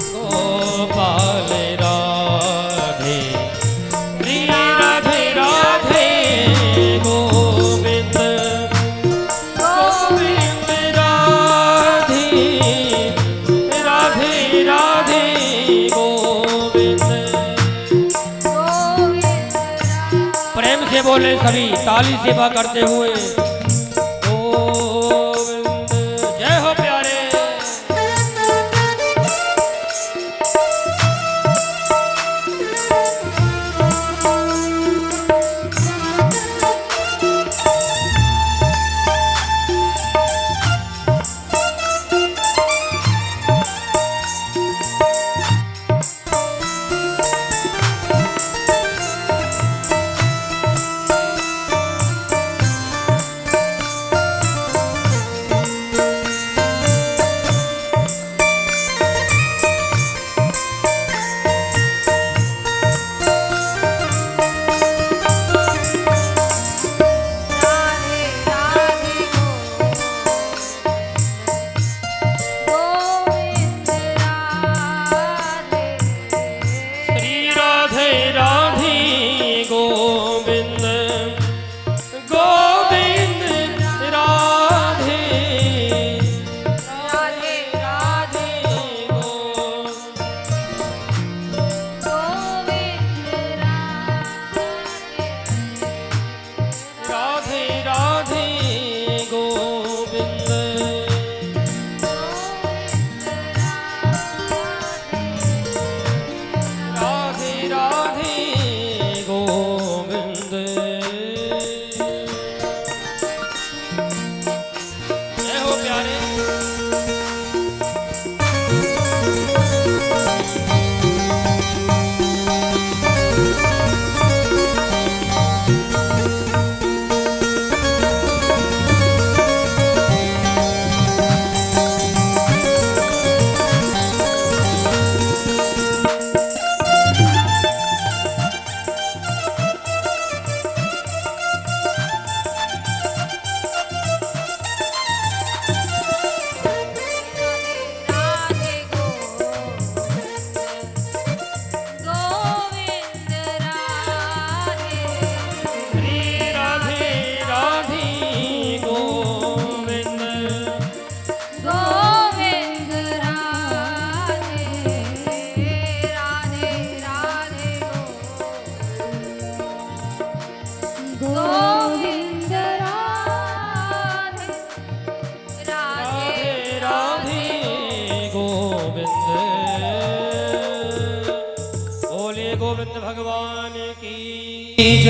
गोपाल राधे श्री राधे राधे गोविंद गोविंद राधे राधे राधे गोविंद। प्रेम से बोले सभी ताली सेवा करते हुए गोविंद। जय हो प्यारे।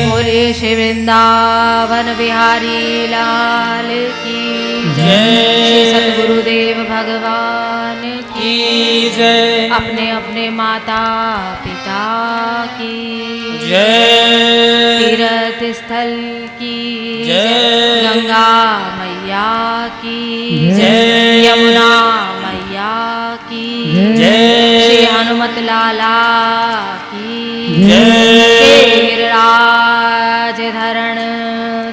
बोले श्री वृंदावन बिहारी लाल की जय। श्री सद्गुरुदेव भगवान की जय। अपने अपने माता पिता की जय। तीर्थ स्थल की जय। गंगा मैया की जय। यमुना मैया की जय। श्री हनुमत लाला की जय। गिरिराज धरण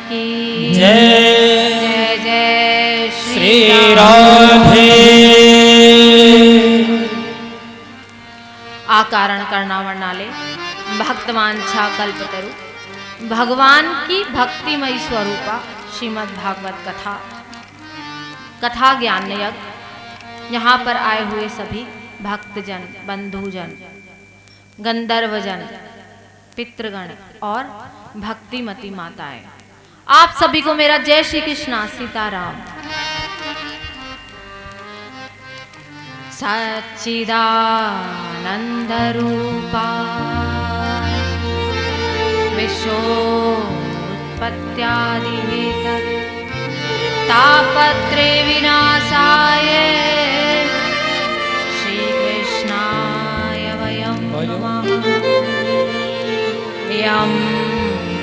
की जय। जय जय श्री राधे। आकारण करना वर्णाले भक्तवांछा कल्पतरु भगवान की भक्तिमयी स्वरूपा श्रीमद् भागवत कथा कथा ज्ञान यज्ञ। यहाँ पर आए हुए सभी भक्तजन बंधुजन गंधर्वजन पितृगण और भक्तिमती माताएं, आप सभी को मेरा जय श्री कृष्ण सीताराम। सच्चिदानंद रूपा विश्वोत्पत्त्यादिहेतवे तापत्रे विनाशाय श्रीकृष्णाय वयं नमः। यं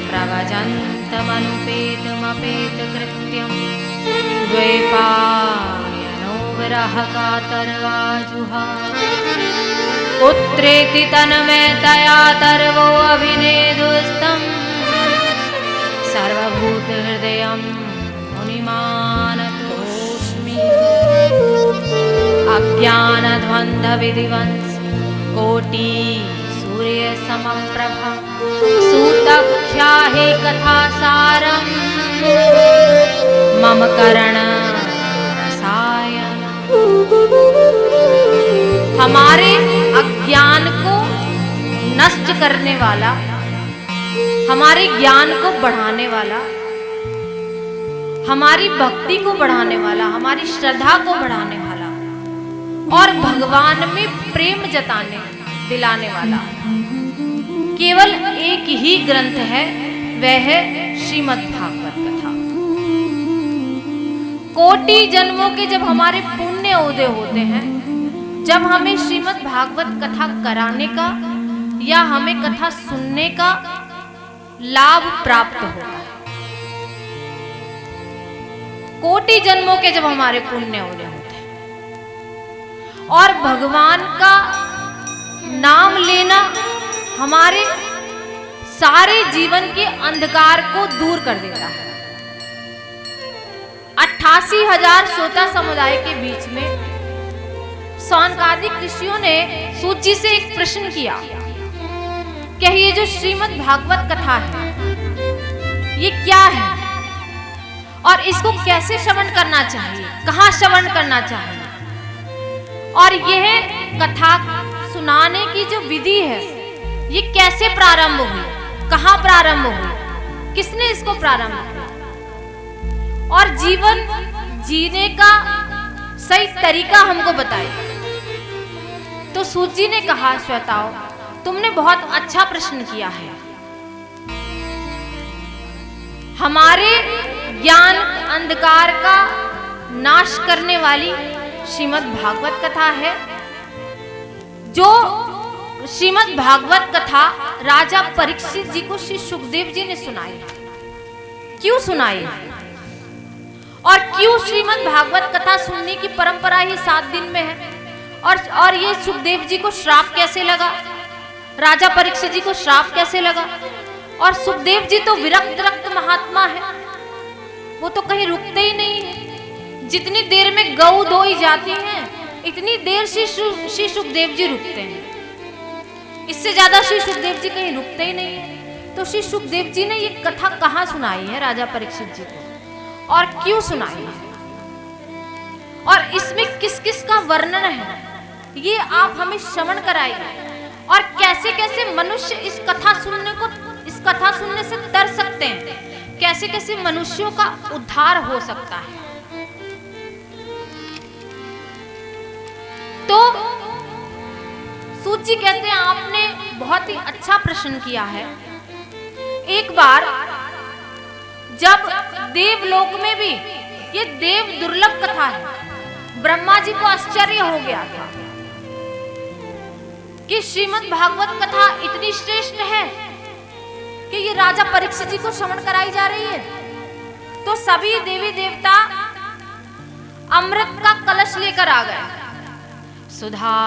प्रवचन्तमनुपेतमपेतकृत्यं द्वैपायनो विरहकातर्वाजुहाव। पुत्रेति तन्मयतया तर्वो अभिनेदुस्तं सर्वभूतहृदयं मुनिमानतोऽस्मि। अज्ञानध्वंद विधिवंस कोटि सूर्य समप्रभा सूतख्याहि कथा सारम मम करण रसायन। हमारे अज्ञान को नष्ट करने वाला, हमारे ज्ञान को बढ़ाने वाला, हमारी भक्ति को बढ़ाने वाला, हमारी श्रद्धा को बढ़ाने वाला और भगवान में प्रेम जताने दिलाने वाला केवल एक ही ग्रंथ है, वह है श्रीमद् भागवत कथा। कोटि जन्मों के जब हमारे पुण्य उदय होते हैं, जब हमें श्रीमद् भागवत कथा कराने का या हमें कथा सुनने का लाभ प्राप्त होगा, कोटि जन्मों के जब हमारे पुण्य उदय होते हैं और भगवान का नाम लेना हमारे सारे जीवन के अंधकार को दूर कर देता है। 88,000 श्रोता समुदाय के बीच में सौनकादिक ऋषियों ने सूत जी से एक प्रश्न किया कि ये जो श्रीमद् भागवत कथा है ये क्या है और इसको कैसे श्रवण करना चाहिए, कहाँ श्रवण करना चाहिए, और यह कथा सुनाने की जो विधि है ये कैसे प्रारंभ हुई, कहाँ प्रारंभ हुई, किसने इसको प्रारंभ किया और जीवन जीने का सही तरीका हमको बताए। तो सूत जी ने कहा, श्वेताओं तुमने बहुत अच्छा प्रश्न किया है। हमारे ज्ञान अंधकार का नाश करने वाली श्रीमद् भागवत कथा है। जो श्रीमद् भागवत कथा राजा परीक्षित जी को श्री सुखदेव जी ने सुनाई। क्यों सुनाई और क्यों श्रीमद् भागवत कथा सुनने की परंपरा ही 7 दिन में है, और ये सुखदेव जी को श्राप कैसे लगा, राजा परीक्षित जी को श्राप कैसे लगा, और सुखदेव जी तो विरक्त रक्त महात्मा है, वो तो कहीं रुकते ही नहीं है। जितनी देर में गऊ धोई जाती हैं इतनी देर श्री सुखदेव जी रुकते हैं, इससे ज्यादा श्री सुखदेव जी कहीं रुकते ही नहीं है। तो श्री सुखदेव जी ने ये कथा कहाँ सुनाई है राजा परीक्षित जी को और क्यों सुनाई है, और इसमें किस किस का वर्णन है ये आप हमें श्रवण कराइए, और कैसे कैसे मनुष्य इस कथा सुनने से तर सकते हैं, कैसे कैसे मनुष्यों का उद्धार हो सकता है। तो सूत जी कहते हैं आपने बहुत ही अच्छा प्रश्न किया है। एक बार जब देवलोक में भी, ये देव दुर्लभ कथा है, ब्रह्मा जी को आश्चर्य हो गया था कि श्रीमद् भागवत कथा इतनी श्रेष्ठ है कि ये राजा परीक्षित जी को श्रवण कराई जा रही है। तो सभी देवी देवता अमृत का कलश लेकर आ गए। सुधा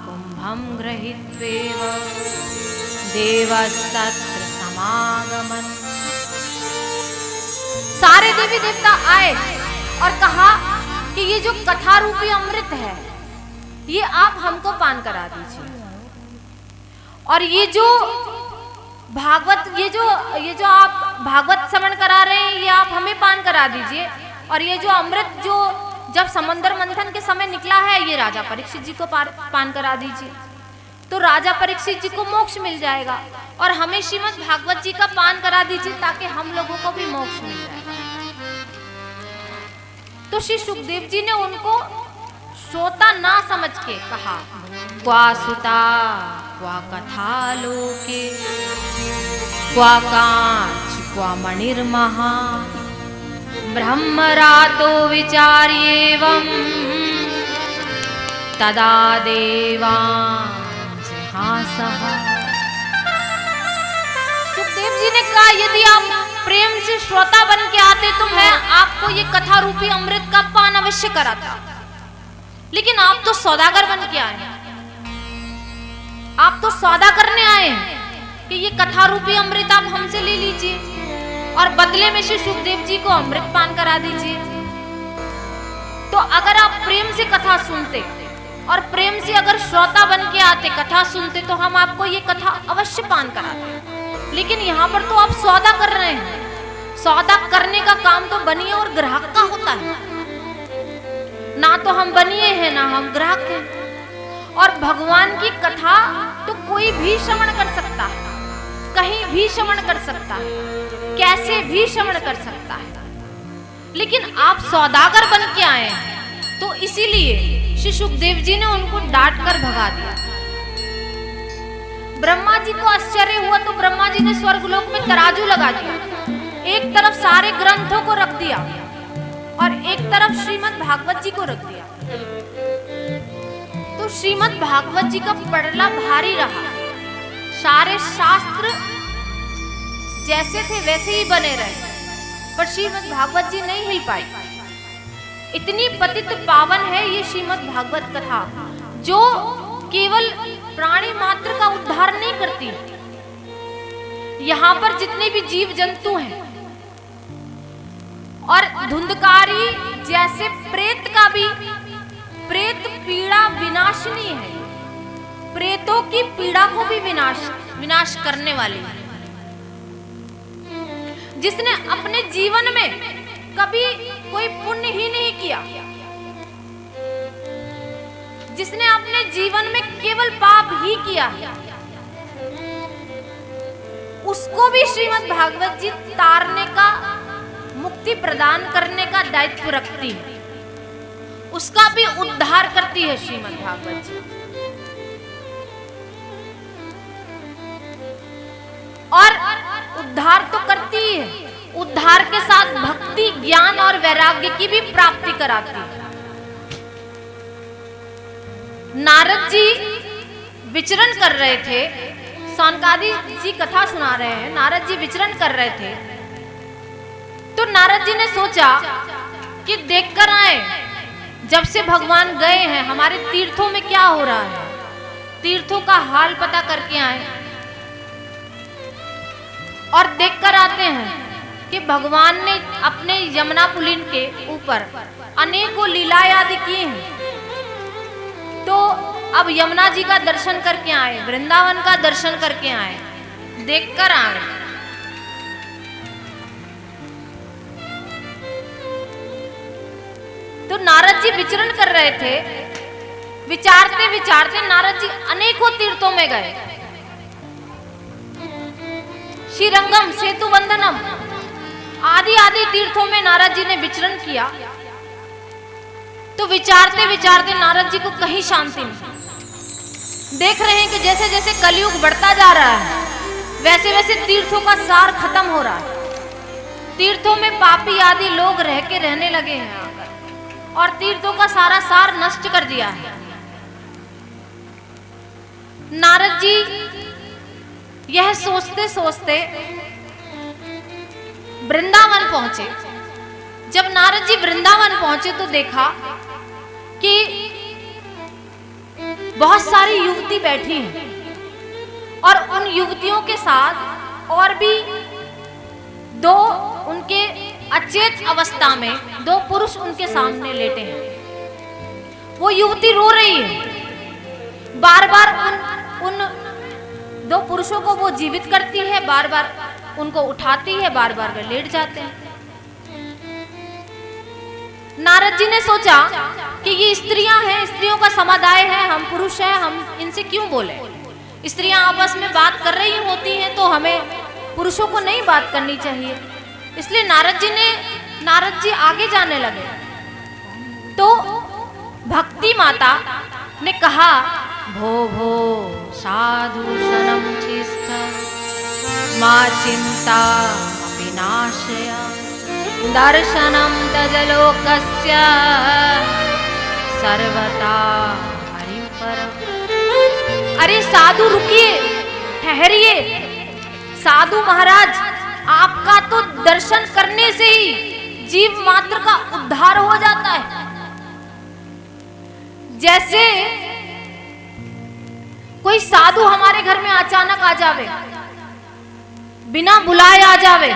कुंभम गृहीत्वेव देवस्तत्र समागमन। सारे देवी देवता आए और कहा कि ये जो कथा रूपी अमृत है ये आप हमको पान करा दीजिए, और ये जो भागवत ये जो आप भागवत श्रवण करा रहे हैं ये आप हमें पान करा दीजिए, और ये जो अमृत जो जब समंदर मंथन के समय निकला है ये राजा परीक्षित जी को पान करा दीजिए, तो राजा परीक्षित जी को मोक्ष मिल जाएगा, और हमें श्रीमद् भागवत जी का पान करा दीजिए ताकि हम लोगों को भी मोक्ष मिल जाएगा। तो श्री सुखदेव जी ने उनको श्रोता ना समझ के कहा, क्वा सुता क्वा कथा लोके क्वा कांच क्वा मणिर्महा ब्रह्मरातो विचार्येवं तदा देवान् जिहासः। सुखदेव जी ने कहा, यदि आप प्रेम से श्रोता बन के आते तो मैं आपको ये कथा रूपी अमृत का पान अवश्य कराता, लेकिन आप तो सौदागर बन के आए, आप तो सौदा करने आए हैं कि ये कथा रूपी अमृत आप हमसे ले लीजिए और बदले में श्री सुखदेव जी को अमृत पान करा दीजिए। तो अगर आप प्रेम से कथा सुनते और प्रेम से अगर श्रोता बन के आते, कथा सुनते, तो हम आपको ये कथा अवश्य पान कराते। लेकिन यहाँ पर तो आप सौदा कर रहे हैं। सौदा करने का काम तो बनिए और ग्राहक का होता है। ना तो हम बनिए हैं, ना हम ग्राहक हैं। और भगवान की कथा तो कोई भी श्रवण कर सकता है, कहीं भी श्रवण कर सकता है, कैसे भी श्रवण कर सकता है। लेकिन आप सौदागर बन के आए हैं, तो इसीलिए श्री सुखदेव जी ने उनको डांट कर भगा दिया। ब्रह्मा जी को आश्चर्य हुआ तो ब्रह्मा जी ने स्वर्गलोक में तराजू लगा दिया। एक तरफ सारे ग्रंथों को रख दिया और एक तरफ श्रीमद् भागवत जी को रख दिया। तो श्रीमद् भागवत जी का पड़ला भारी रहा। सारे शास्त्र जैसे थे वैसे ही बने रहे, पर श्रीमद् भागवत जी नहीं हिल पाई। इतनी पतित पावन है ये श्रीमद् भागवत कथा, जो केवल प्राणी मात्र का उद्धार नहीं करती। यहाँ पर जितने भी जीव जंतु हैं और धुंधकारी जैसे प्रेत का भी, प्रेत पीड़ा विनाशिनी है। प्रेतों की पीड़ा को भी विनाश करने वाली है। जिसने अपने जीवन में कभी कोई पुण्य ही नहीं किया, जिसने अपने जीवन में केवल पाप ही किया, उसको भी श्रीमद् भागवत जी तारने का, मुक्ति प्रदान करने का दायित्व रखती है। उसका भी उद्धार करती है श्रीमद् भागवत जी। और उद्धार तो करती ही है, उद्धार के साथ भक्ति, ज्ञान और वैराग्य की भी प्राप्ति कराती है। नारद जी विचरण कर रहे थे, सौनकादिक जी कथा सुना रहे हैं, नारद जी विचरण कर रहे थे। तो नारद जी ने सोचा कि देखकर आए, जब से भगवान गए हैं हमारे तीर्थों में क्या हो रहा है, तीर्थों का हाल पता करके आए और देखकर आते हैं कि भगवान ने अपने यमुना पुलिन के ऊपर अनेकों लीलाएं आदि की हैं। तो अब यमुना जी का दर्शन करके आए, वृंदावन का दर्शन करके आए, देखकर आए। तो नारद जी विचरण कर रहे थे, विचारते विचारते नारद जी अनेकों तीर्थों में गए। श्रीरंगम, सेतु वंदनम आदि आदि तीर्थों में नारद जी ने विचरण किया। तो विचारते विचारते नारद जी को कहीं शांति नहीं। देख रहे हैं कि जैसे जैसे कलयुग बढ़ता जा रहा है, वैसे वैसे तीर्थों का सार खत्म हो रहा है। तीर्थों में पापी आदि लोग रह के रहने लगे हैं आकर, और तीर्थों का सारा सार नष्ट कर दिया है। नारद जी यह सोचते सोचते वृंदावन पहुंचे। जब नारद जी वृंदावन पहुंचे तो देखा कि बहुत सारी युवती बैठी हैं और उन युवतियों के साथ और भी दो उनके अचेत अवस्था में दो पुरुष उनके सामने लेटे हैं। वो युवती रो रही है, बार बार उन दो पुरुषों को वो जीवित करती है, बार बार उनको उठाती है, बार बार वे लेट जाते हैं। नारद जी ने सोचा कि ये स्त्रियां हैं, स्त्रियों का समुदाय है, हम पुरुष हैं, हम इनसे क्यों बोले। स्त्रियां आपस में बात कर रही होती हैं तो हमें पुरुषों को नहीं बात करनी चाहिए। इसलिए नारद जी आगे जाने लगे। तो भक्ति माता ने कहा, भो भो साधु शनम चिष्ठ मा चिंता विनाशय दर्शनम तजलोकस्य सर्वथा हरि परम। अरे साधु रुकिए, ठहरिए। साधु महाराज, आपका तो दर्शन करने से ही जीव मात्र का उद्धार हो जाता है। जैसे कोई साधु हमारे घर में अचानक आ जावे, बिना बुलाए आ जावे,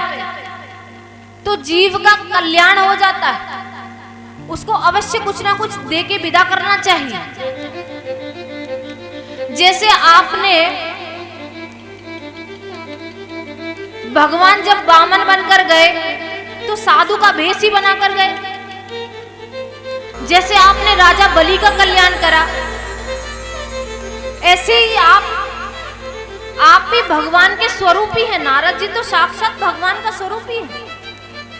तो जीव का कल्याण हो जाता है। उसको अवश्य कुछ ना कुछ दे के विदा करना चाहिए। जैसे आपने भगवान जब वामन बनकर गए तो साधु का भेष ही बनाकर गए। जैसे आपने राजा बलि का कल्याण करा, ऐसे ही आप भी भगवान के स्वरूप ही है। नारद जी तो साक्षात भगवान का स्वरूप ही है,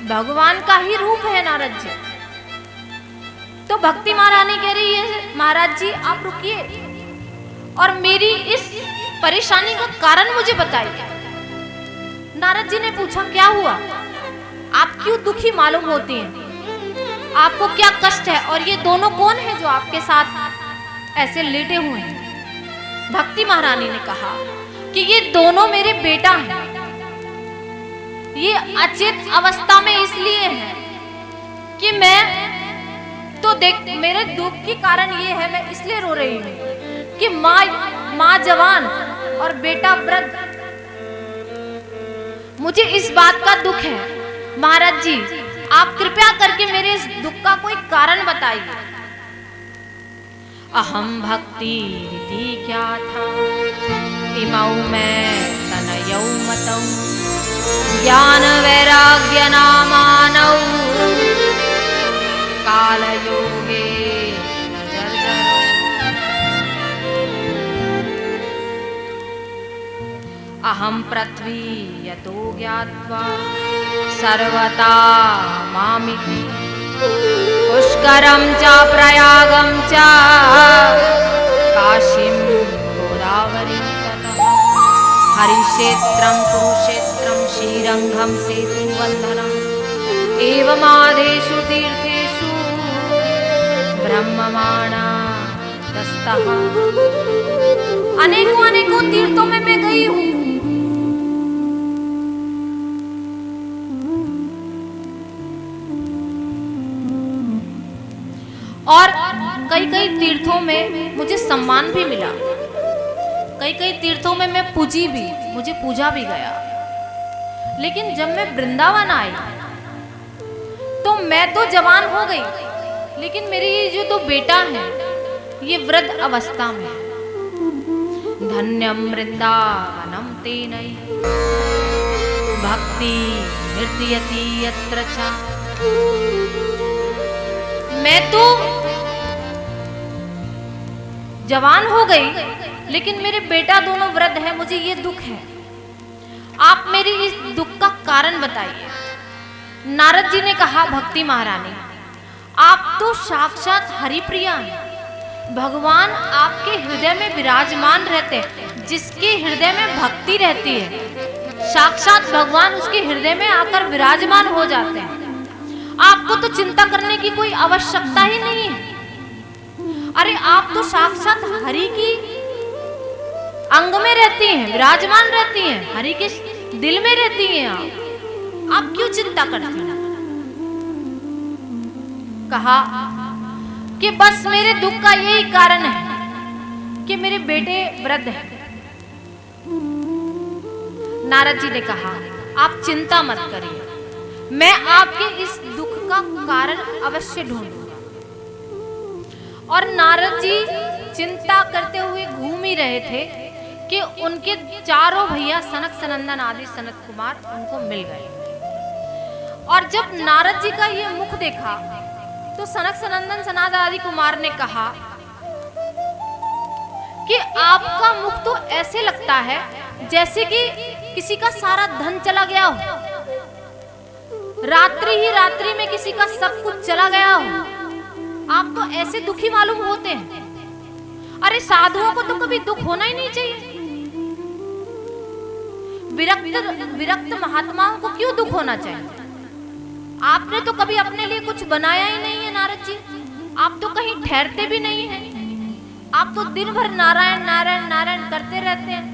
भगवान का ही रूप है नारद जी। तो भक्ति महारानी कह रही है, महाराज जी आप रुकिए और मेरी इस परेशानी का कारण मुझे बताइए। नारद जी ने पूछा, क्या हुआ, आप क्यों दुखी मालूम होती हैं, आपको क्या कष्ट है, और ये दोनों कौन है जो आपके साथ ऐसे लेटे हुए हैं। भक्ति महारानी ने कहा कि ये दोनों मेरे बेटा हैं, ये अचेत अवस्था में इसलिए हैं कि मैं तो देख, मेरे दुख के कारण ये है, मैं इसलिए रो रही हूँ कि माँ जवान और बेटा वृद्ध, मुझे इस बात का दुख है। महाराज जी आप कृपया करके मेरे इस दुख का कोई कारण बताइए। अहम भक्ति रीति क्या था, इमौ मैं तनयौ मतौ, ज्ञान वैराग्य नामानौ, काल योगे जर्जरौ। अहम पृथ्वी यतो ज्ञात्वा सर्वता मामिति, पुष्करं च प्रयागं च काशीं गोदावरीं ततः, हरिक्षेत्रं कुरुक्षेत्रं श्रीरंगं सेतुबन्धनम्, एवमादेषु तीर्थेषु ब्रह्ममाणा दस्तः। अनेकों अनेकों तीर्थों में मैं गई हूँ, और कई कई तीर्थों में मुझे सम्मान भी मिला, कई कई तीर्थों में मैं पूजी भी, मुझे पूजा भी गया। लेकिन जब मैं वृंदावन आई तो मैं तो जवान हो गई, लेकिन मेरे ये जो दो बेटा हैं ये वृद्ध अवस्था में। धन्यम वृंदावनम तेनैव भक्ति निर्दयति यत्र च। मैं तो जवान हो गई, लेकिन मेरे बेटा दोनों वृद्ध हैं, मुझे ये दुख है। आप मेरे इस दुख का कारण बताइए। नारद जी ने कहा, भक्ति महारानी आप तो साक्षात हरिप्रिया हैं, भगवान आपके हृदय में विराजमान रहते हैं। जिसके हृदय में भक्ति रहती है, साक्षात भगवान उसके हृदय में आकर विराजमान हो जाते हैं। आपको तो चिंता करने की कोई आवश्यकता ही नहीं है। अरे आप तो साक्षात हरि की अंग में रहती हैं, विराजमान रहती हैं, हरि के दिल में रहती हैं। आप क्यों चिंता करती हैं? कहा कि बस मेरे दुख का यही कारण है कि मेरे बेटे वृद्ध हैं। नारद जी ने कहा, आप चिंता मत करिए, मैं आपके इस दुख का कारण अवश्य ढूंढूंगा। और नारद जी चिंता करते हुए घूम ही रहे थे कि उनके चारों भैया सनक सनंदन आदि सनत कुमार उनको मिल गए। और जब नारद जी का ये मुख देखा तो सनक सनंदन सनाद आदि कुमार ने कहा कि आपका मुख तो ऐसे लगता है जैसे कि किसी का सारा धन चला गया हो, रात्रि ही रात्रि में किसी का सब कुछ चला गया हो। आप तो ऐसे दुखी मालूम होते हैं। अरे साधुओं को तो कभी दुख होना ही नहीं चाहिए। विरक्त महात्माओं को क्यों दुख होना चाहिए? आपने तो कभी अपने लिए कुछ बनाया ही नहीं है नारद जी, आप तो कहीं ठहरते भी नहीं हैं। आप तो दिन भर नारायण नारायण नारायण करते रहते हैं।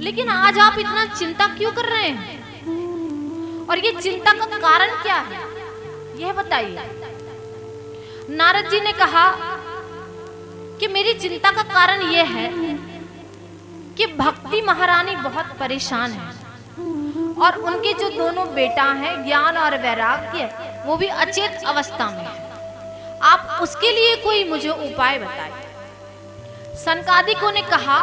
लेकिन आज आप इतना चिंता क्यों कर रहे हैं? और ये चिंता का कारण क्या है, यह बताइए। नारद जी ने कहा कि मेरी चिंता का कारण यह है कि भक्ति महारानी बहुत परेशान है, और उनके जो दोनों बेटा हैं ज्ञान और वैराग्य, वो भी अचेत अवस्था में है। आप उसके लिए कोई मुझे उपाय बताइए। सनकादिकों ने कहा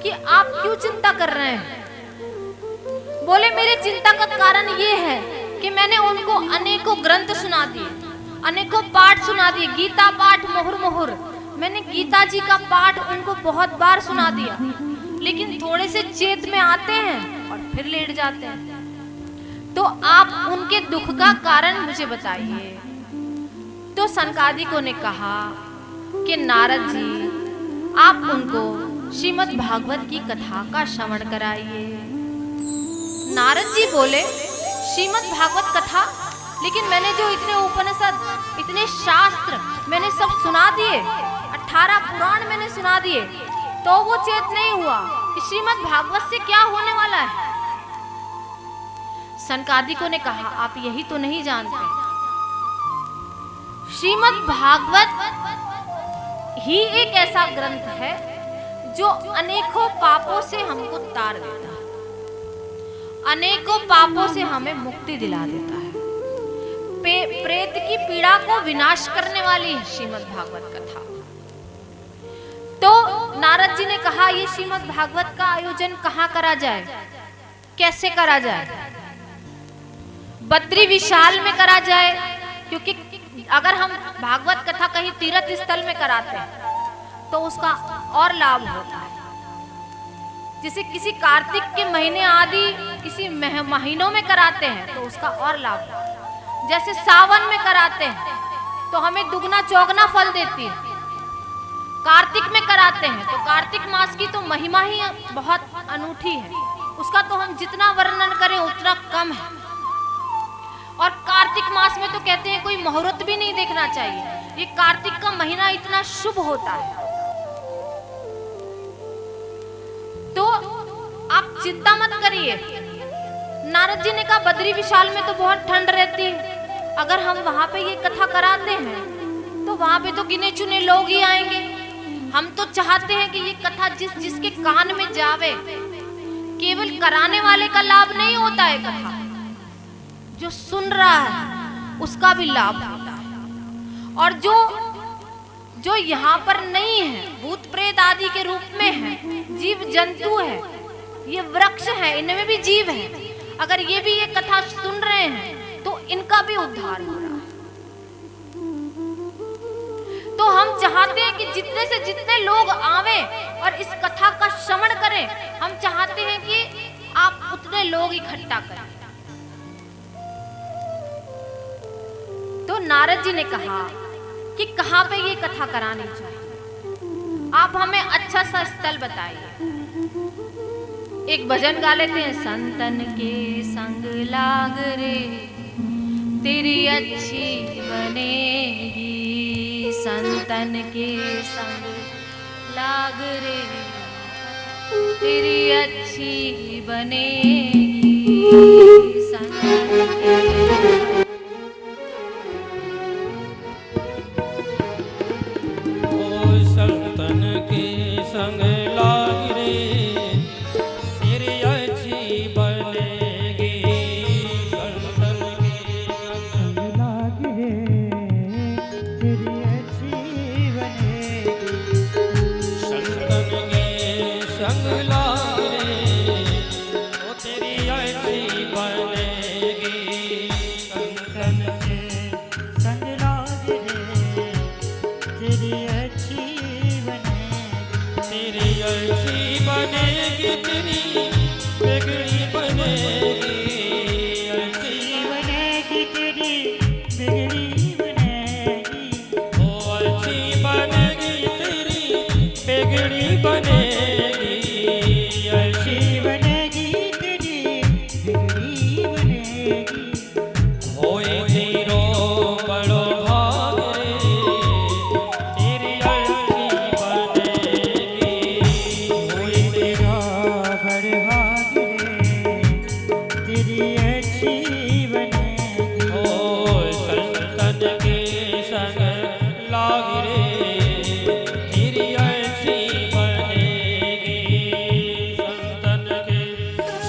कि आप क्यों चिंता कर रहे हैं? बोले मेरी चिंता का कारण ये है कि मैंने उनको अनेकों ग्रंथ सुना दिए, अनेकों पाठ सुना दिए, गीता पाठ मुहुर मुहुर। मैंने गीता जी का पाठ उनको बहुत बार सुना दिया, लेकिन थोड़े से चेत में आते हैं और फिर लेट जाते हैं। तो आप उनके दुख का कारण मुझे बताइए। तो सनकादिकों ने कहा कि नारद जी, आप उनको श्रीमद् भागवत की कथा का श्रवण कराइए। नारद जी बोले, श्रीमद् भागवत कथा? लेकिन मैंने जो इतने उपनिषद, इतने शास्त्र मैंने सब सुना दिए, 18 पुराण मैंने सुना दिए, तो वो चेत नहीं हुआ कि श्रीमद् भागवत से क्या होने वाला है। सनकादिकों ने कहा, आप यही तो नहीं जानते, श्रीमद् भागवत ही एक ऐसा ग्रंथ है जो अनेकों पापों से हमको तार देता है, अनेकों पापों से हमें मुक्ति दिला देता है। प्रेत की पीड़ा को विनाश करने वाली है श्रीमद् भागवत कथा। तो नारद जी ने कहा, ये श्रीमद् भागवत का आयोजन कहाँ करा जाए, कैसे करा जाए? बद्री विशाल में करा जाए, क्योंकि अगर हम भागवत कथा कहीं तीर्थ स्थल में कराते हैं तो उसका और लाभ होता है। जैसे किसी कार्तिक के महीने आदि किसी महीनों में कराते हैं तो उसका और लाभ होता है। जैसे सावन में कराते हैं तो हमें दुगना चौगना फल देती है। कार्तिक में कराते हैं तो कार्तिक मास की तो महिमा ही बहुत अनूठी है, उसका तो हम जितना वर्णन करें उतना कम है। और कार्तिक मास में तो कहते हैं कोई मुहूर्त भी नहीं देखना चाहिए, ये कार्तिक का महीना इतना शुभ होता है। तो आप चिंता मत करिए। नारद जी ने कहा, बद्री विशाल में तो बहुत ठंड रहती है, अगर हम वहां पे ये कथा कराते हैं तो वहां पे तो गिने चुने लोग ही आएंगे। हम तो चाहते हैं कि ये कथा जिसके कान में जावे, केवल कराने वाले का लाभ नहीं होता है, कथा जो सुन रहा है उसका भी लाभ होता है। और जो यहाँ पर नहीं है, भूत प्रेत आदि के रूप में है, जीव जंतु है, ये वृक्ष है, इनमें भी जीव है, अगर ये भी ये कथा सुन रहे हैं तो इनका भी उद्धार हो रहा है। तो हम चाहते हैं कि जितने से जितने लोग आवे और इस कथा का श्रवण करें, हम चाहते हैं कि आप उतने लोग इकट्ठा करें। तो नारद जी ने कहा कि कहाँ पे ये कथा करानी चाहिए, आप हमें अच्छा सा स्थल बताइए। एक भजन गा लेते हैं, संतन के संग लाग रे तेरी अच्छी बनेगी, संतन के संग लाग रे तेरी अच्छी बनेगी, संतन के संग लाग रे तेरी अच्छी बनेगी, संतन के संग लाग रे तेरी अच्छी बनेगी, संतन के संग लाग रे तो तेरी अच्छी बनेगी, संतन के संग लाग रे तेरी अच्छी तेरी अच्छी बनेगी, तेरी बिगड़ी बनेगी, अच्छी बनेगी तेरी बिगड़ी बनेगी, ओ अच्छी बनेगी तेरी बिगड़ी बनेगी, अच्छी बनेगी तेरी बिगड़ी बनेगी, होए धीरो बड़ो भाग रे तेरी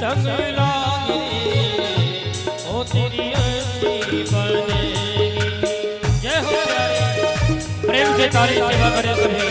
संग लाग रे ओ तेरी अच्छी बनेगी। जय हो, प्रेम से ताली सेवा करे सभी।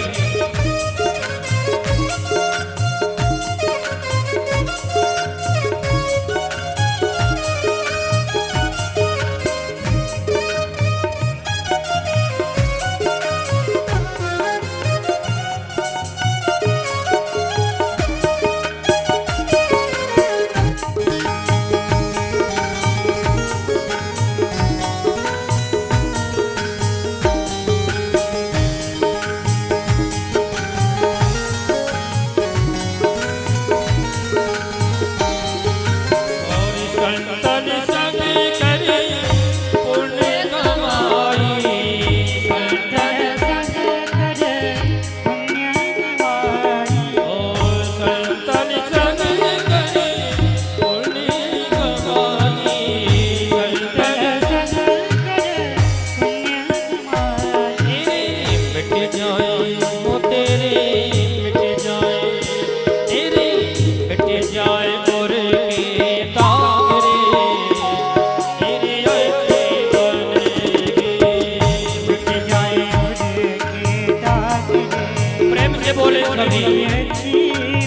से बोले सभी अच्छी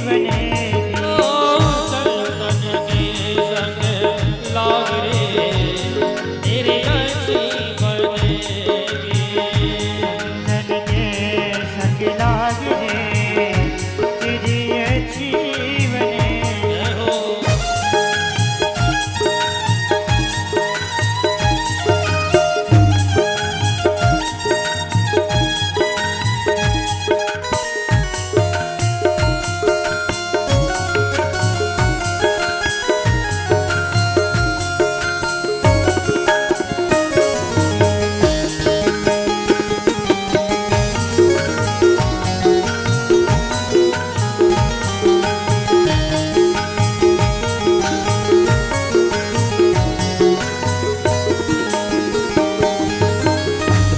बनेगी। संतन के संग लाग रे तेरी अच्छी बनेगी। संतन के संग लाग रे तेरी अच्छी बनेगी। हो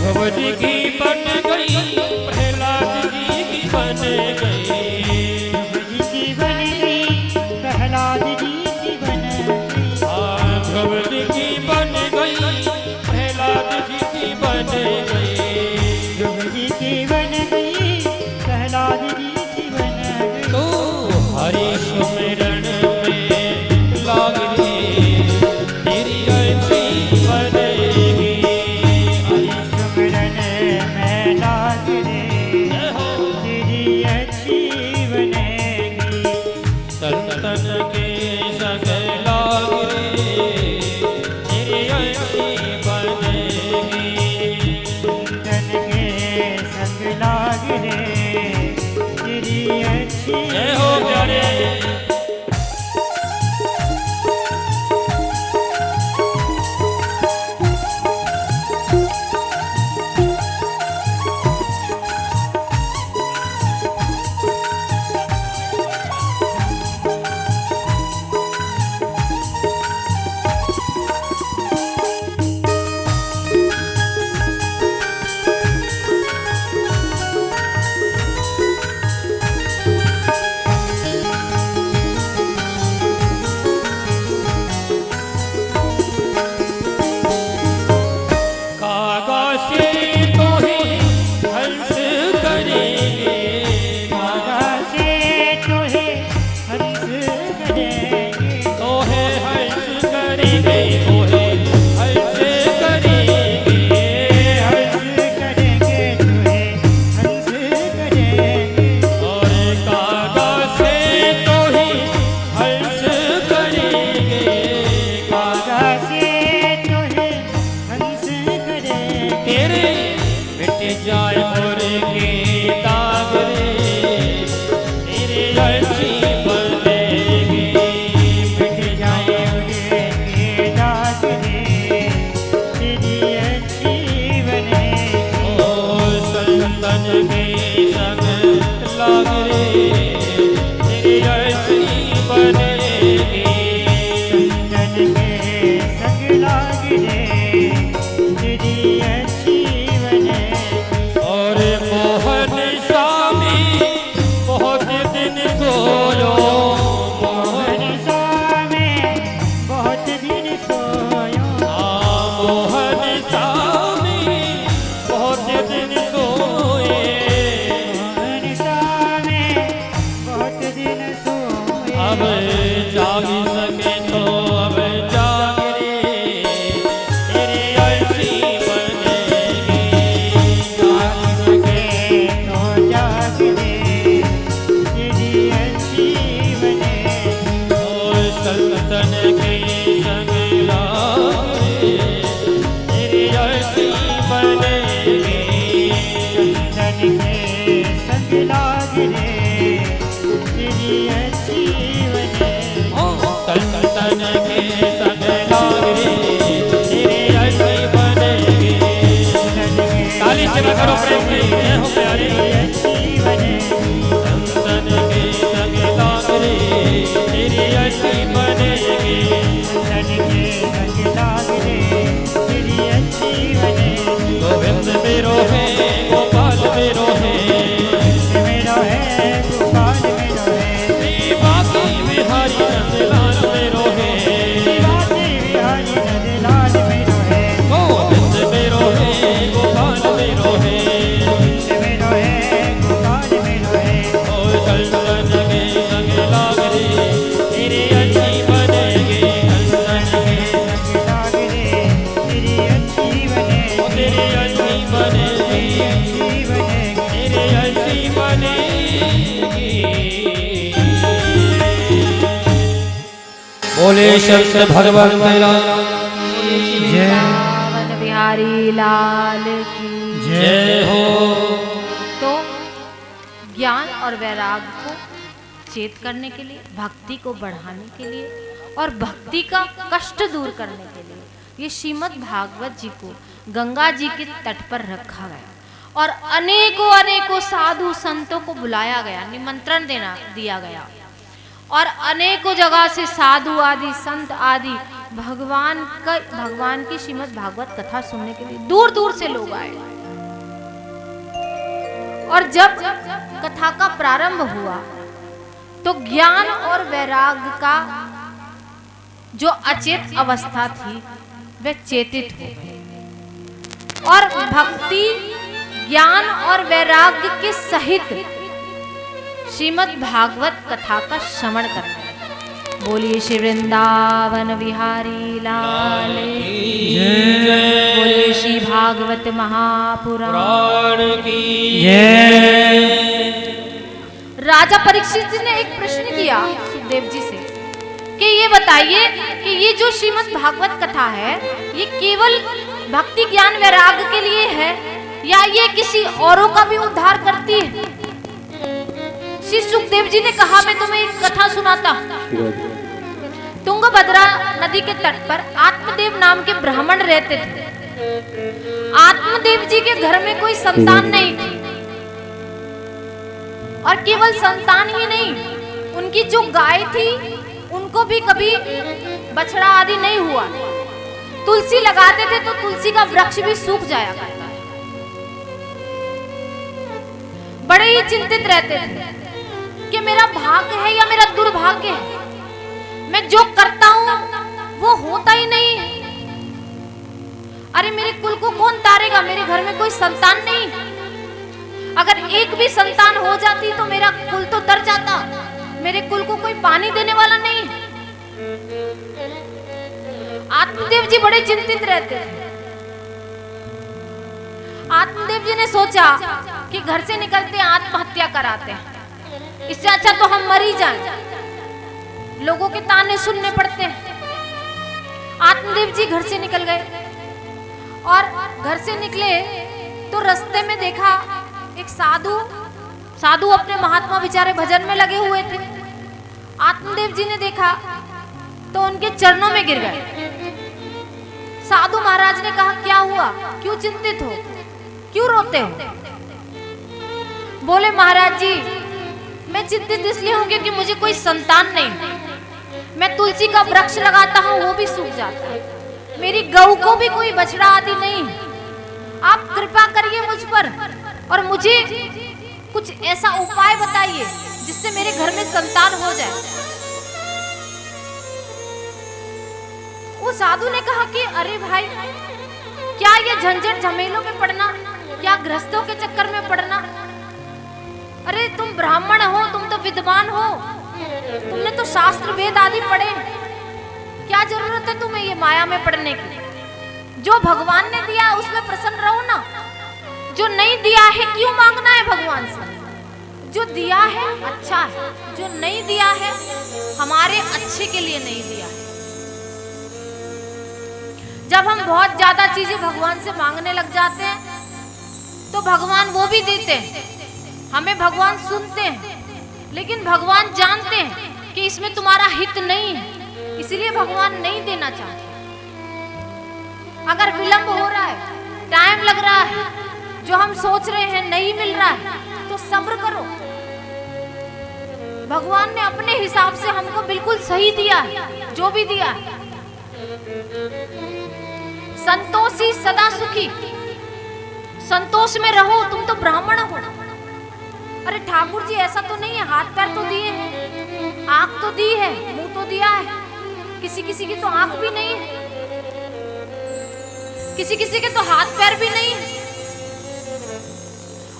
द्रौपदी की बन गई प्रहलाद जी की बन गई। द्रौपदी की बन गई प्रहलाद जी की बन गई। द्रौपदी की बन गई प्रहलाद जी की बन गई। द्रौपदी की बन गई प्रहलाद जी की बन गई। तो हरि सुमिरन में लाग रे तेरी अच्छी बनेगी। सुमिरन में लाग रे तेरी अच्छी बनेगी। संतन के संग लाग रे तेरी अच्छी बनेगी। संतन के संग लाग रे तेरी अच्छी जय हो प्यारे। कागा से तो ही हंस करेंगे। कागा से तोहे हंस करेंगे। तोहे हंस करेंगे तोहे हंस करेंगे। हंस करेंगे तोहे हंस करेंगे। और कागा से तो ही हंस करेंगे। कागा से तोहे हंस करेंगे। तेरे मिट जाए मोर के दाग रे तेरे अच्छी बनेगी। मिट जाए उड़े के दाग रे तेरी अच्छी बनेगी। ओ संतन के संग लाग रे तेरी अच्छी बनेगी। संतन के संग लाग रे तेरी अच्छी बनेगी। और मोहन स्वामी बहुत दिन सोयो। मोहन सामे बहुत दिन सोयो। मोहन स्वामी बहुत दिन सोए। मोहन सामे बहुत दिन सोए। अब जाग सके तो अब जाग रे तेरी अच्छी बनेगी। जाग सके तो जाग रे तेरी अच्छी बनेगी। और संतन के संग लाग रे तेरी अच्छी बनेगी। संतन के संग लाग रे तेरी अच्छी बनेगी। संतन के संग लाग रे तेरी अच्छी बनेगी। ताली से करो प्रेम से जय हो प्यारे। अच्छी बनेगी। संतन के संग लाग रे तेरी अच्छी बनेगी। संतन के संग लाग रे तेरी अच्छी बनेगी। गोविंद मेरो है गोपाल मेरो है। मेरो है गोपाल मेरो है। श्री बाकी बिहारी नंदलाल मेरो है। बाजे बिहारी नंदलाल मेरो है। गोविंद मेरो है गोपाल मेरो है। बोले शंकर भगवान जय वृंदावन बिहारी लाल की जय हो। तो ज्ञान और वैराग्य को चेत करने के लिए, भक्ति को बढ़ाने के लिए और भक्ति का कष्ट दूर करने के लिए ये श्रीमद् भागवत जी को गंगा जी के तट पर रखा गया और अनेकों अनेकों साधु संतों को बुलाया गया, निमंत्रण दिया गया और अनेकों जगह से साधु आदि संत आदि भगवान की श्रीमद् भागवत कथा सुनने के लिए दूर दूर से लोग आए। और जब कथा का प्रारंभ हुआ तो ज्ञान और वैराग्य का जो अचेत अवस्था थी वह चेतित हो गई और भक्ति ज्ञान और वैराग्य के सहित श्रीमद् भागवत कथा का श्रवण करना है। बोलिए श्री वृंदावन बिहारी लाल की जय। बोलिए श्री भागवत महापुराण की जय। राजा परीक्षित जी ने एक प्रश्न किया सुखदेव जी से कि ये बताइए कि ये जो श्रीमद् भागवत कथा है ये केवल भक्ति ज्ञान वैराग्य के लिए है या ये किसी औरों का भी उद्धार करती है? श्री सुखदेव जी ने कहा मैं तुम्हें एक कथा सुनाता हूँ। तुंगभद्रा नदी के तट पर आत्मदेव नाम के ब्राह्मण रहते थे। आत्मदेव जी के घर में कोई संतान नहीं थी और केवल संतान ही नहीं, उनकी जो गाय थी उनको भी कभी बछड़ा आदि नहीं हुआ। तुलसी लगाते थे तो तुलसी का वृक्ष भी सूख जाया करता है। बड़े ही चिंतित रहते थे कि मेरा भाग्य है या मेरा दुर्भाग्य है, मैं जो करता हूं वो होता ही नहीं है। अरे मेरे कुल को कौन तारेगा, मेरे घर में कोई संतान नहीं, अगर एक भी संतान हो जाती तो मेरा कुल तो तर जाता, मेरे कुल को कोई पानी देने वाला नहीं। आत्मदेव जी बड़े चिंतित रहते थे। आत्मदेव जी ने सोचा कि घर से निकलते आत्महत्या कराते हैं, इससे अच्छा तो हम मर ही जाएं, लोगों के ताने सुनने पड़ते हैं। आत्मदेव जी घर से निकल गए और घर से निकले तो रास्ते में देखा एक साधु अपने महात्मा बेचारे भजन में लगे हुए थे। आत्मदेव जी ने देखा तो उनके चरणों में गिर गए। साधु महाराज ने कहा क्या हुआ, क्यों चिंतित हो, क्यों रोते हो? बोले महाराज जी मैं चिंतित इसलिए हूं क्योंकि मुझे कोई संतान नहीं, मैं तुलसी का वृक्ष लगाता हूं वो भी सूख जाता है, मेरी गऊ को भी कोई बछड़ा आदि नहीं। आप कृपा करिए मुझ पर और मुझे कुछ ऐसा उपाय बताइए जिससे मेरे घर में संतान हो जाए। वो साधु ने कहा कि अरे भाई क्या ये झंझट झमेलों में पड़ना, क्या गृहस्थों के चक्कर में पड़ना, अरे तुम ब्राह्मण हो, तुम तो विद्वान हो, तुमने तो शास्त्र वेद आदि पढ़े, क्या जरूरत है तुम्हें ये माया में पड़ने की? जो भगवान ने दिया उसमें प्रसन्न रहो ना, जो नहीं दिया है क्यों मांगना है भगवान से? जो दिया है अच्छा है, जो नहीं दिया है हमारे अच्छे के लिए नहीं दिया है। जब हम बहुत ज्यादा चीजें भगवान से मांगने लग जाते हैं तो भगवान वो भी देते हैं, हमें भगवान सुनते हैं, लेकिन भगवान जानते हैं कि इसमें तुम्हारा हित नहीं है, इसलिए भगवान नहीं देना चाहते। अगर विलंब हो रहा है, टाइम लग रहा है, जो हम सोच रहे हैं नहीं मिल रहा है, तो सब्र करो। भगवान ने अपने हिसाब से हमको बिल्कुल सही दिया है, जो भी दिया है। संतोषी सदा सुखी, संतोष में रहो, तुम तो ब्राह्मण हो। अरे ठाकुर जी ऐसा तो नहीं है, हाथ पैर तो दिए हैं, आंख तो दी है, मुंह तो दिया है, किसी किसी की तो आंख भी नहीं है, किसी किसी के तो हाथ पैर भी नहीं है।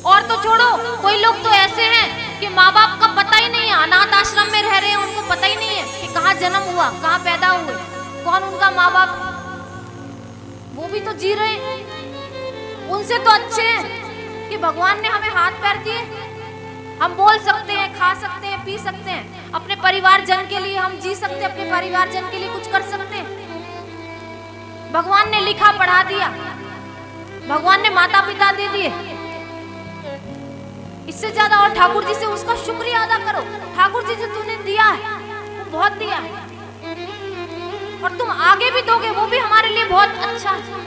और तो छोड़ो, कोई लोग तो ऐसे हैं कि माँ बाप का पता ही नहीं है, अनाथ आश्रम में रह रहे हैं, उनको पता ही नहीं है कि कहाँ जन्म हुआ, कहाँ पैदा हुए, कौन उनका माँ बाप, वो भी तो जी रहे हैं। उनसे तो अच्छे हैं कि भगवान ने हमें हाथ पैर दिए, हम बोल सकते हैं, खा सकते हैं, पी सकते हैं, अपने परिवार जन के लिए हम जी सकते हैं, अपने परिवार जन के लिए कुछ कर सकते हैं। भगवान ने लिखा पढ़ा दिया, भगवान ने माता पिता दे दिए, इससे ज्यादा और ठाकुर जी से उसका शुक्रिया अदा करो। ठाकुर जी जो तूने दिया है वो बहुत दिया है, और तुम आगे भी दोगे वो भी हमारे लिए बहुत अच्छा है।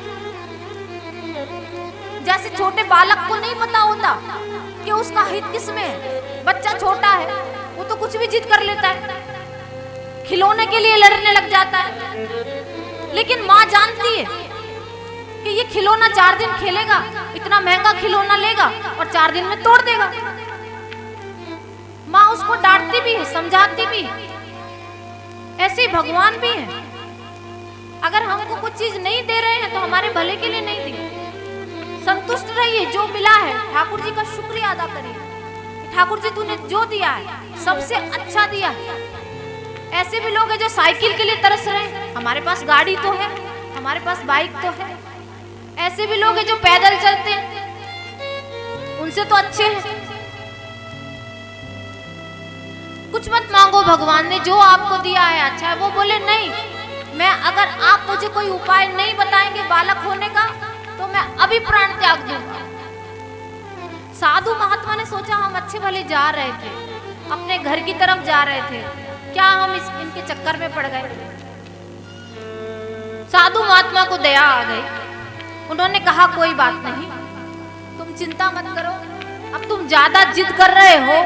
जैसे छोटे बालक को नहीं पता होता कि उसका हित किस में है, बच्चा छोटा है वो तो कुछ भी जिद कर लेता है, खिलौने के लिए लड़ने लग जाता है, लेकिन माँ जानती है कि ये खिलौना 4 दिन खेलेगा, इतना महंगा खिलौना लेगा और 4 दिन में तोड़ देगा। माँ उसको डांटती भी है, समझाती भी है। ऐसे ही भगवान भी है, अगर हमको कुछ चीज नहीं दे रहे हैं तो हमारे भले के लिए नहीं दी। संतुष्ट रहिए, जो मिला है ठाकुर जी का शुक्रिया अदा करिए। ठाकुर जी तूने जो दिया है सबसे अच्छा दिया है। ऐसे भी लोग हैं जो साइकिल के लिए तरस रहे हैं, हमारे पास गाड़ी तो है, हमारे पास बाइक तो है। ऐसे भी लोग हैं जो पैदल चलते हैं, उनसे तो अच्छे हैं। कुछ मत मांगो, भगवान ने जो आपको दिया है अच्छा है। वो बोले नहीं, मैं अगर आप मुझे कोई उपाय नहीं बताएंगे बालक होने का तो मैं अभी प्राण त्याग दूंगा। साधु महात्मा ने सोचा हम अच्छे भले जा रहे थे, अपने घर की तरफ जा रहे थे, क्या हम इनके चक्कर में पड़ गए। साधु महात्मा को दया आ गई, उन्होंने कहा कोई बात नहीं, तुम चिंता मत करो, अब तुम ज्यादा जिद कर रहे हो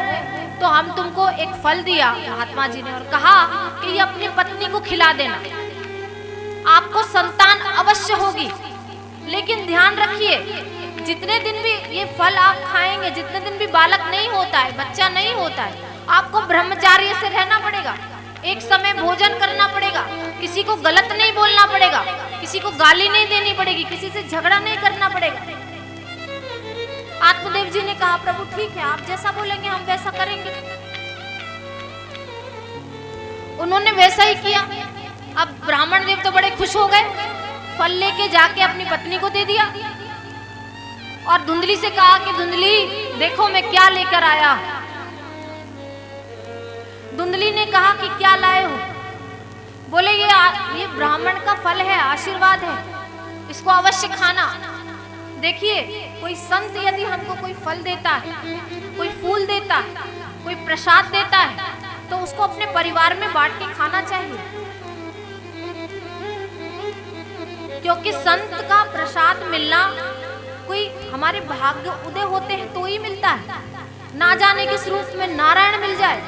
तो हम तुमको एक फल दिया महात्मा जी ने, और कहा कि ये अपनी पत्नी को खिला देना, आपको संतान अवश्य होगी। लेकिन ध्यान रखिए, जितने दिन भी ये फल आप खाएंगे, जितने दिन भी बालक नहीं होता है, बच्चा नहीं होता है, आपको ब्रह्मचार्य से रहना पड़ेगा, एक समय भोजन करना पड़ेगा, किसी को गलत नहीं बोलना पड़ेगा, किसी को गाली नहीं देनी पड़ेगी, किसी से झगड़ा नहीं करना पड़ेगा। आत्मदेव जी ने कहा प्रभु ठीक है, आप जैसा बोलेंगे हम वैसा करेंगे। उन्होंने वैसा ही किया। अब ब्राह्मण देव तो बड़े खुश हो गए, फल लेके जाके अपनी पत्नी को दे दिया और धुंधली से कहा कि धुंधली देखो मैं क्या लेकर आया। धुंधली ने कहा कि क्या लाए हो। बोले ये ब्राह्मण का फल है, आशीर्वाद है, इसको अवश्य खाना। देखिए कोई संत यदि हमको कोई फल देता है, कोई फूल देता है, कोई प्रसाद देता है तो उसको अपने परिवार में बांट के खाना चाहिए, क्योंकि संत का प्रसाद मिलना कोई हमारे भाग्य उदय होते हैं तो ही मिलता है। ना जाने किस रूप में नारायण मिल जाए,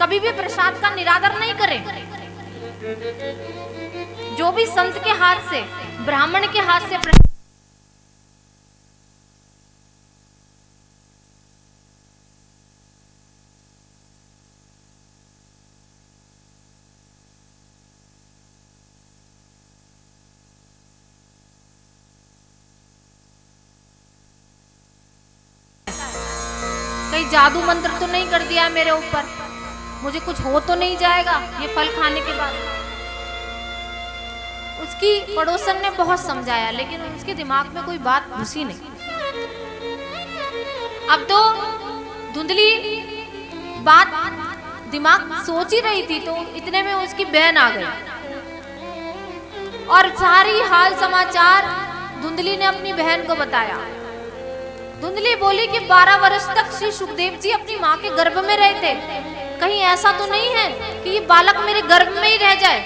कभी भी प्रसाद का निरादर नहीं करें। जो भी संत के हाथ से, ब्राह्मण के हाथ से कहीं जादू मंत्र तो नहीं कर दिया मेरे ऊपर, मुझे कुछ हो तो नहीं जाएगा ये फल खाने के बाद। उसकी पड़ोसन ने बहुत समझाया लेकिन उसके दिमाग में कोई बात घुसी नहीं। अब तो धुंधली बात दिमाग सोच ही रही थी तो इतने में उसकी बहन आ गई और सारी हाल समाचार धुंधली ने अपनी बहन को बताया। धुंधली बोली कि 12 वर्ष तक श्री सुखदेव जी अपनी माँ के गर्भ में रहे थे, कहीं ऐसा तो नहीं है कि ये बालक मेरे गर्भ में ही रह जाए,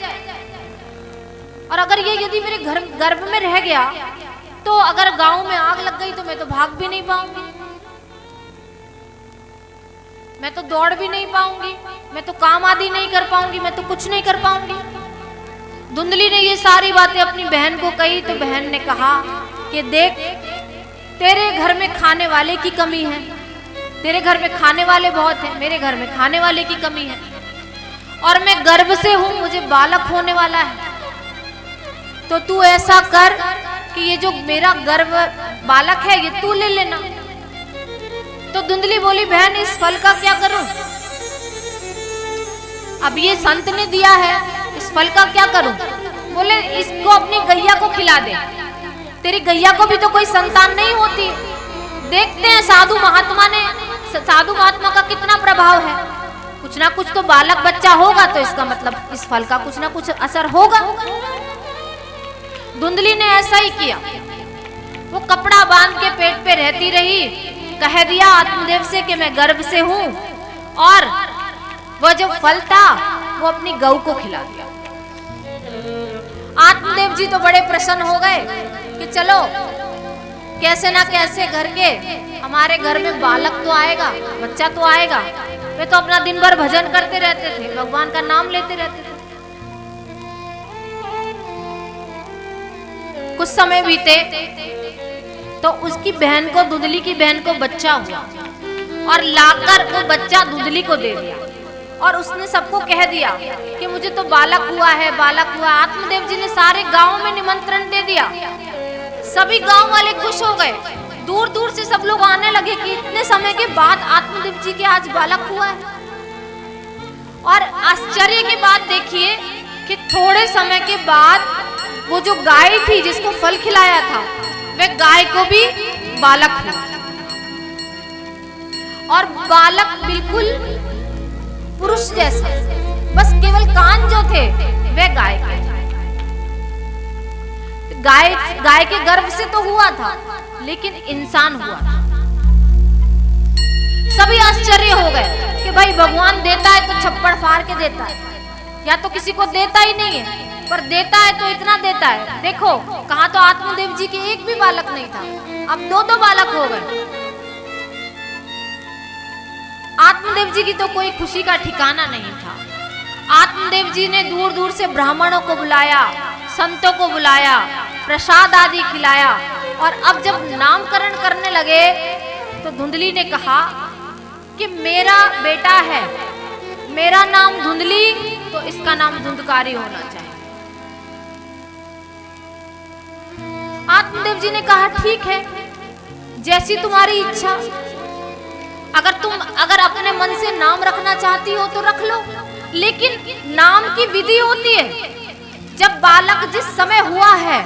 और अगर ये यदि मेरे गर्भ में रह गया तो अगर गांव में आग लग गई तो मैं तो भाग भी नहीं पाऊंगी, मैं तो दौड़ भी नहीं पाऊंगी, मैं तो काम आदि नहीं कर पाऊंगी, मैं तो कुछ नहीं कर पाऊंगी। धुंधली ने ये सारी बातें अपनी बहन को कही तो बहन ने कहा कि देख तेरे घर में खाने वाले की कमी है, तेरे घर में खाने वाले बहुत हैं, मेरे घर में खाने वाले की कमी है, और मैं गर्भ से हूं, मुझे बालक होने वाला है, तो तू ऐसा कर कि ये जो मेरा गर्भ बालक है ये तू ले लेना। तो धुंधली बोली बहन इस फल का क्या करूं, अब ये संत ने दिया है, इस फल का क्या करूं। बोले इसको अपनी गैया को खिला दे, तेरी गैया को भी तो कोई संतान नहीं होती। देखते हैं साधु महात्मा ने साधु महात्मा का कितना प्रभाव है, कुछ ना कुछ तो बालक बच्चा होगा, तो इसका मतलब इस फल का कुछ ना कुछ असर होगा। धुंधली ने ऐसा ही किया, वो कपड़ा बांध के पेट पे रहती रही, कह दिया आत्मदेव से कि मैं गर्भ से हूं, और वो जो फल था वो अपनी गऊ को खिला दिया। आत्मदेव जी तो बड़े प्रसन्न हो गए कि चलो कैसे ना कैसे घर के हमारे घर में बालक तो आएगा, बच्चा तो आएगा। वे तो अपना दिन भर भजन करते रहते थे, भगवान का नाम लेते रहते थे। कुछ समय बीते तो उसकी बहन को, धुंधली की बहन को बच्चा हुआ, और लाकर वो बच्चा धुंधली को दे दिया, और उसने सबको कह दिया कि मुझे तो बालक हुआ है, बालक हुआ। आत्मदेव जी ने सारे गांव में निमंत्रण दे दिया, सभी गांव वाले खुश हो गए, दूर दूर से सब लोग आने लगे कि इतने समय के बाद आत्मदेव जी के आज बालक हुआ है। और आश्चर्य की बात देखिए कि थोड़े समय के बाद वो जो गाय थी जिसको फल खिलाया था, वह गाय को भी बालक हुआ, और बालक बिल्कुल पुरुष जैसा, बस केवल कान जो थे वह गाय के। गाय के गर्भ से तो हुआ था, लेकिन इंसान हुआ था। सभी आश्चर्य हो गए कि भाई भगवान देता है तो छप्पड़ फाड़ के देता है, या तो किसी को देता ही नहीं है, पर देता है तो इतना देता है। देखो कहा तो आत्मदेव जी के एक भी बालक नहीं था, अब दो बालक हो गए। आत्मदेव जी की तो कोई खुशी का ठिकाना नहीं था। आत्मदेव जी ने दूर दूर से ब्राह्मणों को बुलाया, संतों को बुलाया, प्रसाद आदि खिलाया, और अब जब नामकरण करने लगे तो धुंधली ने कहा कि मेरा बेटा है, मेरा नाम धुंधली, तो इसका नाम धुंधकारी होना चाहिए। आत्मदेव जी ने कहा ठीक है, जैसी तुम्हारी इच्छा, अगर अपने मन से नाम रखना चाहती हो तो रख लो, लेकिन नाम की विधि होती है। जब बालक जिस समय हुआ है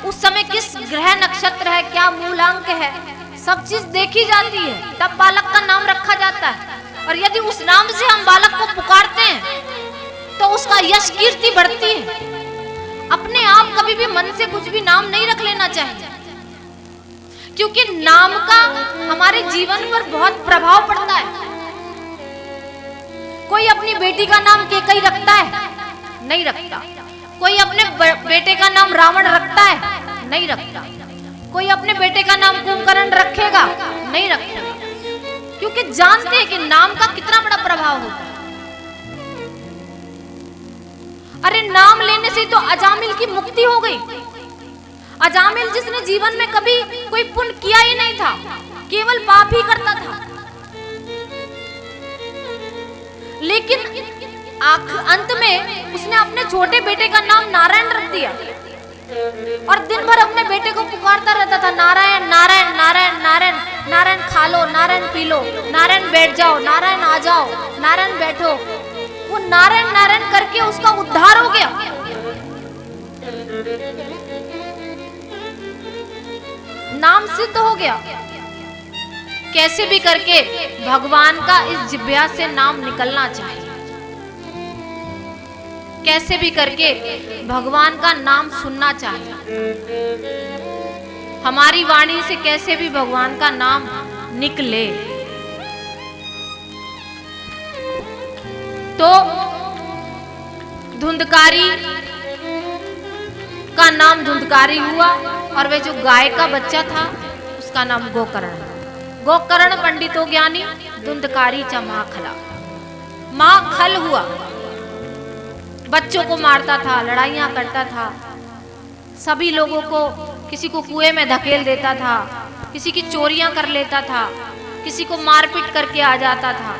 उस समय किस ग्रह नक्षत्र है, क्या मूलांक है, सब चीज देखी जाती है, तब बालक का नाम रखा जाता है। और यदि उस नाम से हम बालक को पुकारते हैं तो उसका यश कीर्ति बढ़ती है। अपने आप कभी भी मन से कुछ भी नाम नहीं रख लेना चाहिए, क्योंकि नाम का हमारे जीवन पर बहुत प्रभाव पड़ता है। कोई अपनी बेटी का नाम केकई रखता है? नहीं रखता। कोई अपने बेटे का नाम रावण रखता है? नहीं रखता। कोई अपने बेटे का नाम कुंभकर्ण रखेगा? नहीं रखेगा, क्योंकि जानते हैं कि नाम का कितना बड़ा प्रभाव होता है। अरे नाम लेने से तो अजामिल की मुक्ति हो गई। अजामिल जिसने जीवन में कभी कोई पुण्य किया ही नहीं था, केवल पाप ही करता था, लेकिन अंत में उसने अपने छोटे बेटे का नाम नारायण रख दिया, और दिन भर अपने बेटे को पुकारता रहता था, नारायण नारायण नारायण नारायण, नारायण खा लो, नारायण पी लो, नारायण बैठ जाओ, नारायण आ जाओ, नारायण बैठो। वो नारायण नारायण करके उसका उद्धार हो गया। नाम सिद्ध हो गया। कैसे भी करके भगवान का इस जिह्वा से नाम निकलना चाहिए। कैसे भी करके भगवान का नाम सुनना चाहिए। हमारी वाणी से कैसे भी भगवान का नाम निकले। तो धुंधकारी का नाम धुंधकारी हुआ, और वे जो गाय का बच्चा था उसका नाम गोकर्ण। गोकर्ण पंडितो ज्ञानी, धुंधकारी च महाखला। महाखल हुआ, बच्चों को मारता था, लड़ाइयां करता था, सभी लोगों को, किसी को कुएं में धकेल देता था, किसी की चोरियां कर लेता था, किसी को मारपीट करके आ जाता था।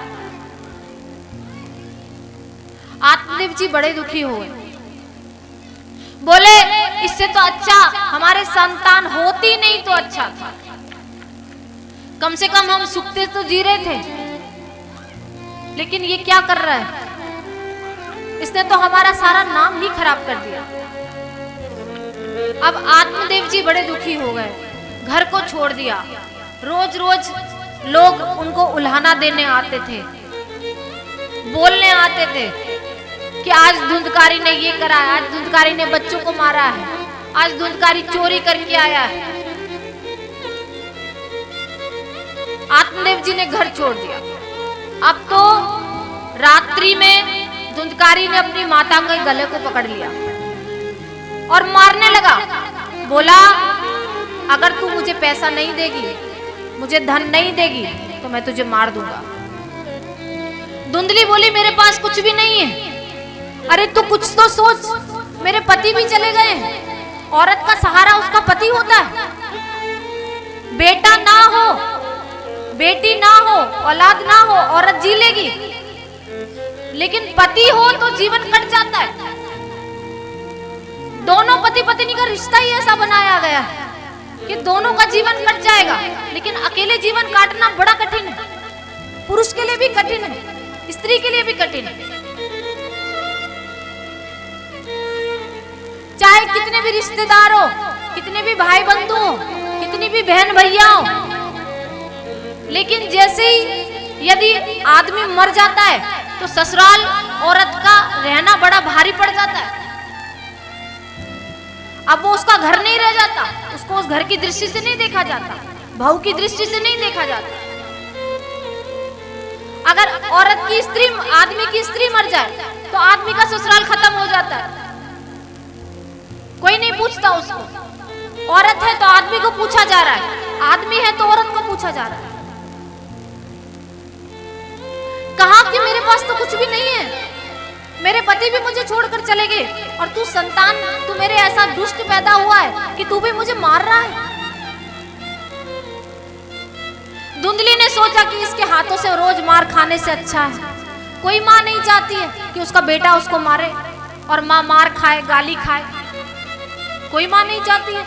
आत्मदेव जी बड़े दुखी हुए, बोले इससे तो अच्छा हमारे संतान होती नहीं तो अच्छा था, कम से कम हम सुख से तो जी रहे थे, लेकिन ये क्या कर रहा है, इसने तो हमारा सारा नाम ही खराब कर दिया। अब आत्मदेव जी बड़े दुखी हो गए, घर को छोड़ दिया, रोज रोज लोग उनको उल्हाना देने आते थे, बोलने आते थे कि आज धुंधकारी ने ये करा है, आज धुंधकारी ने बच्चों को मारा है, आज धुंधकारी चोरी करके आया है। आत्मदेव जी ने घर छोड़ दिया। अब तो रात्रि में धुंधकारी ने अपनी माता के गले को पकड़ लिया और मारने लगा। बोला, अगर तू मुझे पैसा नहीं देगी, मुझे धन नहीं देगी, तो मैं तुझे मार दूंगा। धुंधली बोली, मेरे पास कुछ भी नहीं है। अरे तू कुछ तो सोच, मेरे पति भी चले गए हैं। औरत का सहारा उसका पति होता है। बेटा ना हो, बेटी ना हो, औलाद ना हो, औरत जी लेगी, लेकिन पति हो तो जीवन कट जाता है। दोनों पति पत्नी का रिश्ता ही ऐसा बनाया गया है कि दोनों का जीवन कट जाएगा, लेकिन अकेले जीवन काटना बड़ा कठिन है। पुरुष के लिए भी कठिन है, स्त्री के लिए भी कठिन है। चाहे कितने भी रिश्तेदार हो, कितने भी भाई बंधु हो, कितनी भी बहन भैया हो, लेकिन जैसे ही यदि आदमी मर जाता है तो ससुराल औरत का रहना बड़ा भारी पड़ जाता है। अब वो उसका घर नहीं रह जाता, उसको उस घर की दृष्टि से नहीं देखा जाता, बहू की दृष्टि से नहीं देखा जाता। अगर औरत की स्त्री, आदमी की स्त्री मर जाए तो आदमी का ससुराल खत्म हो जाता है, कोई नहीं पूछता उसको। औरत है तो आदमी को पूछा जा रहा है, आदमी है तो औरत को पूछा जा रहा है। कहा कि मेरे पास तो कुछ भी नहीं है, मेरे पति भी मुझे छोड़कर चले गए, और तू संतान, तू मेरे ऐसा दुष्ट पैदा हुआ है कि तू भी मुझे मार रहा है। धुंधली ने सोचा कि इसके हाथों से रोज मार खाने से अच्छा है। कोई माँ नहीं चाहती है कि उसका बेटा उसको मारे और माँ मार खाए, गाली खाए, कोई माँ नहीं चाहती है।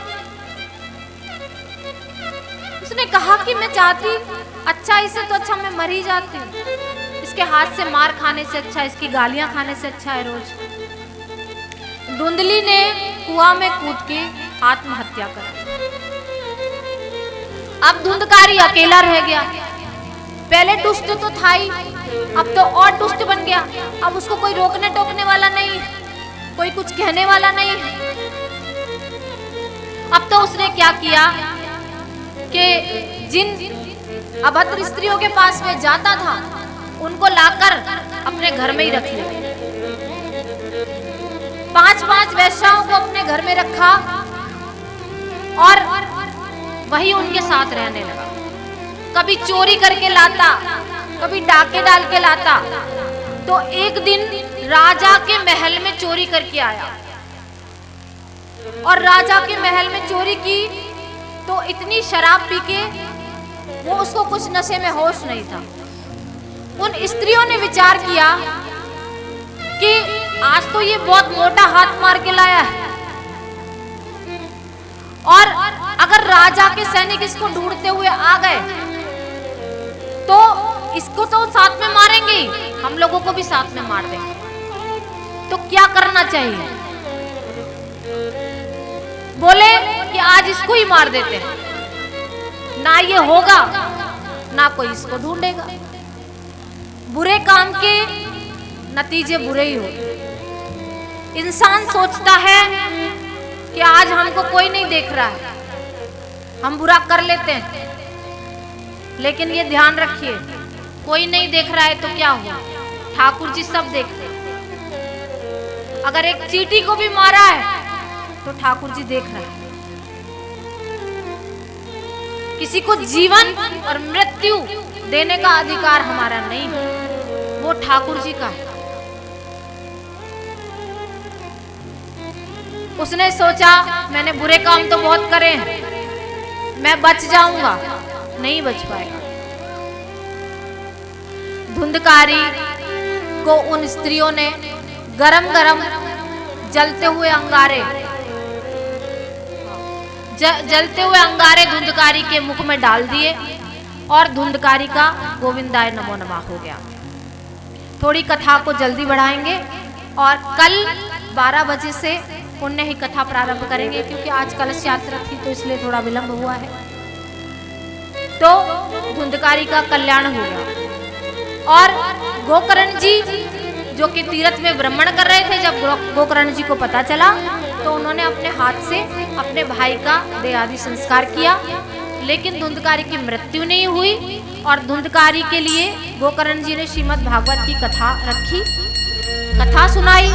उसने कहा कि मैं चाहती, अच्छा इससे तो अच्छा मैं मर ही जाती हूँ, इसके हाथ से मार खाने से अच्छा, इसकी गालियां खाने से अच्छा है रोज। धुंधली ने कुआं में कूद के आत्महत्या कर ली। अब धुंधकारी अकेला रह गया। पहले दुष्ट तो था ही, अब तो और दुष्ट बन गया। अब उसको कोई रोकने टोकने वाला नहीं, कोई कुछ कहने वाला नहीं। अब तो उसने क्या किया कि जिन अभद्र स्त्रियों के पास में जाता था उनको लाकर अपने घर में ही रख लिया। 5-5 वेश्याओं को अपने घर में रखा और वही उनके साथ रहने लगा। कभी चोरी करके लाता, कभी डाके डाल के लाता। तो एक दिन राजा के महल में चोरी करके आया, और राजा के महल में चोरी की तो इतनी शराब पी के वो, उसको कुछ नशे में होश नहीं था। उन स्त्रियों ने विचार किया कि आज तो ये बहुत मोटा हाथ मार के लाया है, और अगर राजा के सैनिक इसको ढूंढते हुए आ गए तो इसको तो साथ में मारेंगे, हम लोगों को भी साथ में मार देंगे। तो क्या करना चाहिए? बोले कि आज इसको ही मार देते हैं, ना ये होगा ना कोई इसको ढूंढेगा। बुरे काम के नतीजे बुरे ही होते। इंसान सोचता है कि आज हमको कोई नहीं देख रहा है, हम बुरा कर लेते हैं, लेकिन ये ध्यान रखिए, कोई नहीं देख रहा है तो क्या हुआ, ठाकुर जी सब देखते हैं। अगर एक चींटी को भी मारा है तो ठाकुर जी देख रहे हैं। किसी को जीवन और मृत्यु देने का अधिकार हमारा नहीं है, वो ठाकुर जी का है। उसने सोचा मैंने बुरे काम तो बहुत करे हैं, मैं बच जाऊंगा, नहीं बच पाएगा। धुंधकारी को उन स्त्रियों ने गरम गरम जलते हुए अंगारे धुंधकारी के मुख में डाल दिए, और धुंधकारी का गोविंदाय नमो नमः हो गया। थोड़ी कथा को जल्दी बढ़ाएंगे और कल 12 बजे से पुण्य ही कथा प्रारंभ करेंगे, क्योंकि आज कलश यात्रा थी तो इसलिए थोड़ा विलंब हुआ है। तो धुंधकारी का कल्याण हो गया। और गोकर्ण जी जो कि तीर्थ में भ्रमण कर रहे थे, जब गोकर्ण जी को पता चला तो उन्होंने अपने हाथ से अपने भाई का देहादि संस्कार किया, लेकिन धुंधकारी की मृत्यु नहीं हुई। और धुंधकारी के लिए गोकर्ण जी ने श्रीमद् भागवत की कथा रखी, कथा सुनाई,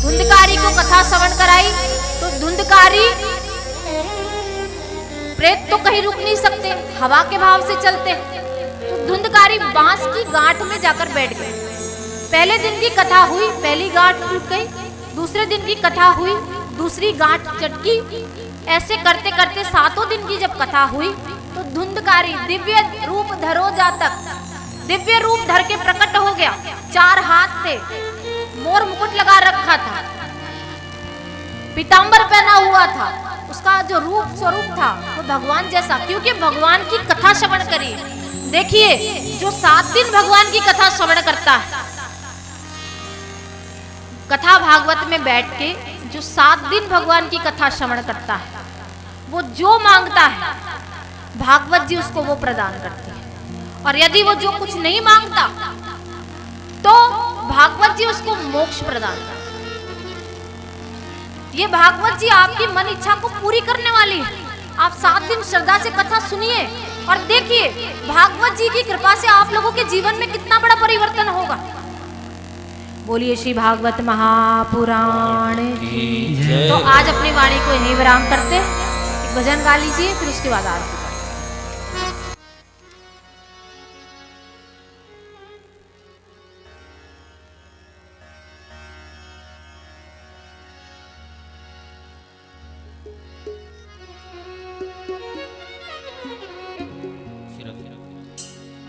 धुंधकारी को कथा श्रवण कराई। तो धुंधकारी प्रेत तो कहीं रुक नहीं सकते, हवा के भाव से चलते। तो धुंधकारी बांस की गांठ में जाकर बैठ गए। पहले दिन की कथा हुई, पहली गांठ टूट गई, दूसरे दिन की कथा हुई, दूसरी गांठ चटकी। ऐसे करते करते 7वें दिन की जब कथा हुई तो धुंधकारी दिव्य रूप धरो जातक, दिव्य रूप धर के प्रकट हो गया। 4 हाथ थे, मोर मुकुट लगा रखा था, पीतांबर पहना हुआ था, उसका जो रूप स्वरूप था वो भगवान जैसा, क्योंकि भगवान की कथा श्रवण करिए। देखिए, जो 7 दिन भगवान की कथा श्रवण करता है, कथा भागवत में बैठ के जो 7 दिन भगवान की कथा श्रवण करता है, वो जो मांगता है भागवत जी उसको वो प्रदान करती है। और यदि वो जो कुछ नहीं मांगता तो भागवत जी उसको मोक्ष प्रदान करती है। ये भागवत जी आपकी मन इच्छा को पूरी करने वाली है। आप 7 दिन श्रद्धा से कथा सुनिए और देखिए भागवत जी की कृपा से आप लोगों के जीवन में कितना बड़ा परिवर्तन होगा। बोलिए श्री भागवत महापुराण की जय। तो आज अपनी वाणी को यहीं विराम करते हैं, एक भजन गा लीजिए, फिर उसके बाद आरती।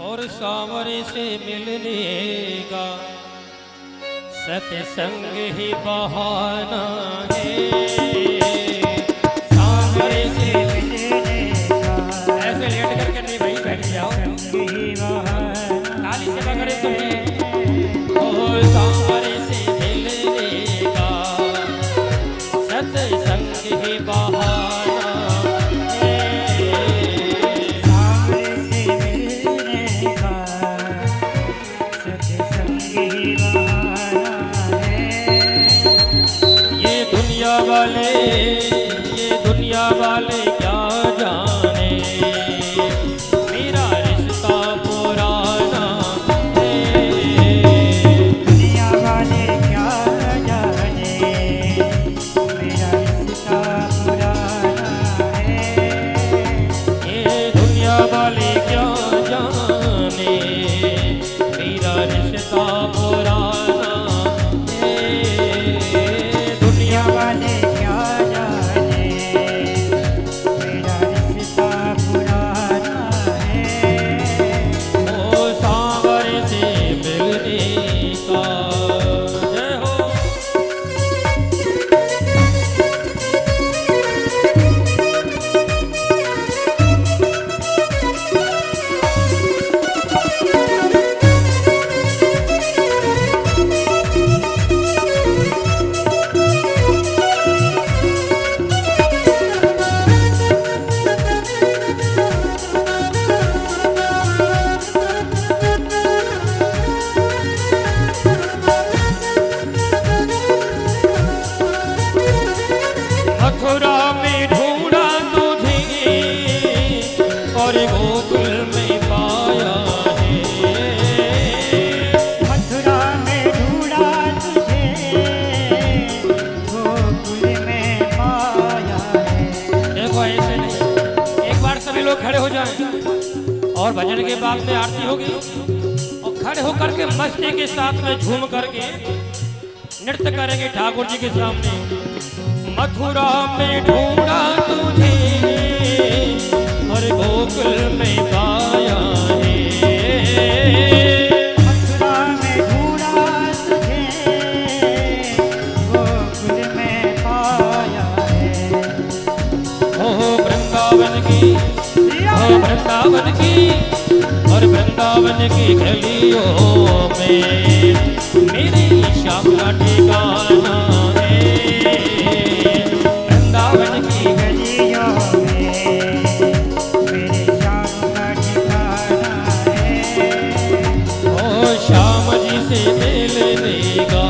और सावरे से मिलने का सत्संग ही बहाना है, सावरे से मिलने का। ऐसे लेट करके नहीं भाई, बैठ जाओ, ताली से बगड़े तुम्हें। और सावरे से मिलने का सत्संग ही बहाना ये दुनिया वाले क्या जाने, मेरा रिश्ता पुराना है। दुनिया वाले क्या जाने, मेरा रिश्ता पुराना है। ये दुनिया वाले क्या जाने, मेरा रिश्ता पुराना है। दुनिया वाले मथुरा में ढूंढा तुझे और गोकुल में पाया है। मथुरा में ढूंढा तुझे गोकुल में पाया है। देखो ऐसे नहीं, एक बार सभी लोग खड़े हो जाएं और भजन के बाद में आरती होगी और खड़े होकर के मस्ती के साथ में झूम करके नृत्य करेंगे ठाकुर जी के सामने। मथुरा में ढूंढा तुझे और गोकुल में पाया है। मथुरा में ढूंढा तुझे गोकुल में पाया है। ओ वृंदावन की, ओ वृंदावन की और वृंदावन की गलियों में मेरी श्याम का ठिकाना है। वृंदावन की गलियों में मेरे श्याम का श्याम जी से मिलने का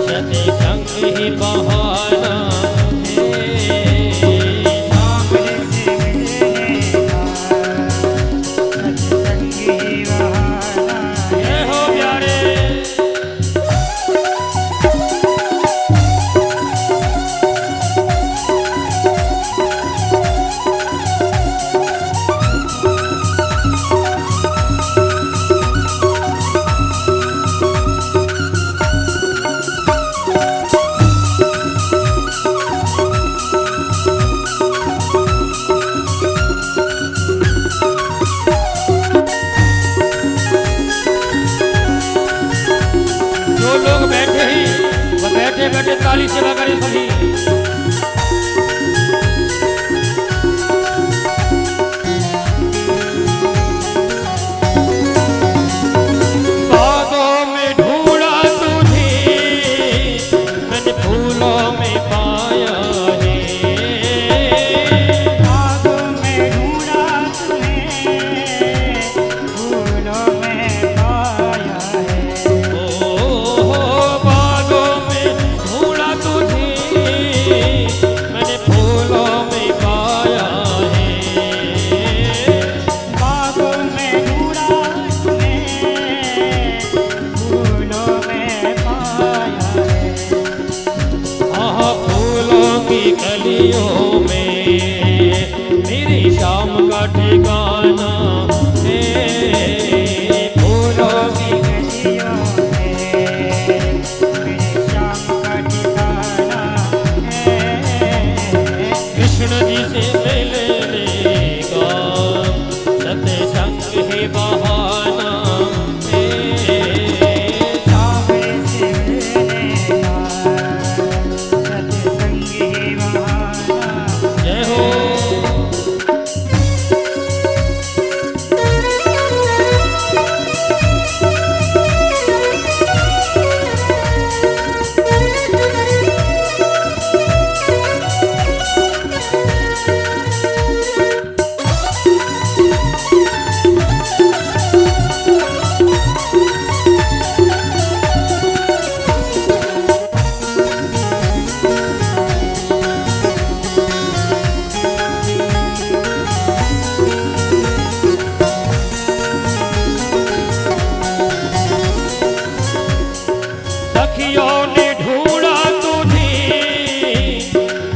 सत्संग ही बहाना है। श्याम से मिलने का सत्संग ही बहाना है। जय हो प्यारे। जो लोग बैठे हैं वो बैठे बैठे ताली सेवा करें सभी। बागों में ढूंढा तुझे मैंने फूलों में पाया है। बागों में ढूंढा तुम्हें फूलों में पाया है। बागों में ढूंढा तुझे मैंने फूलों में पाया है। बागों में ढूंढा तुम्हें फूलों में पाया है। आहा फूलों की कलियों में मेरी शाम का ठिकाना है। फूलों की गलियों में मेरे श्याम का ठिकाना है। कृष्ण जी से मिलने का सत्संग ही बहाना है। श्याम से मिलने का सत्संग ही बहाना। जय हो। सखियों ने ढूंढा तुझे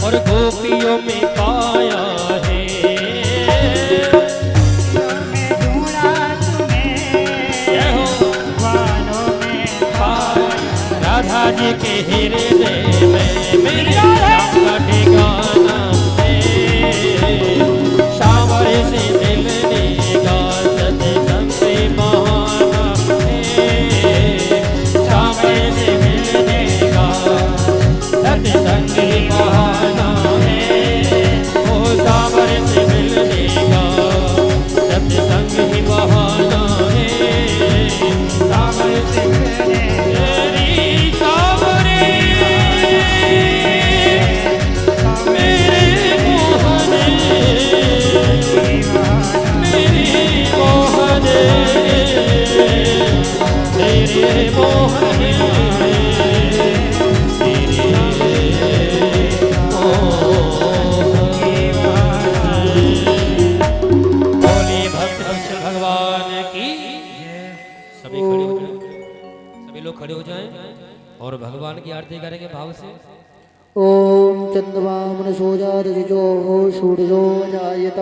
और गोपियों में पाया है। में ढूंढा तुम्हें जय हो। वालों में पाया। राधा जी के हृदय में मेरे श्याम का ठिकाना है। श्याम से मिलने का सत्संग ही बहाना है। श्याम से मिलने का सत्संग ही बहाना है। ओ श्याम से मिलने का सत्संग ही बहाना है। श्याम से तेरी सावरे मेरे मोहने मेरी मोहने तेरे मोहने तेरे बोले भक्त वत्सल भगवान की। सभी खड़े हो जाएं, सभी लोग खड़े हो जाएं और भगवान की आरती करेंगे भाव से। ओम चंद्रमा मनसोजादिजो सूर्यो जायत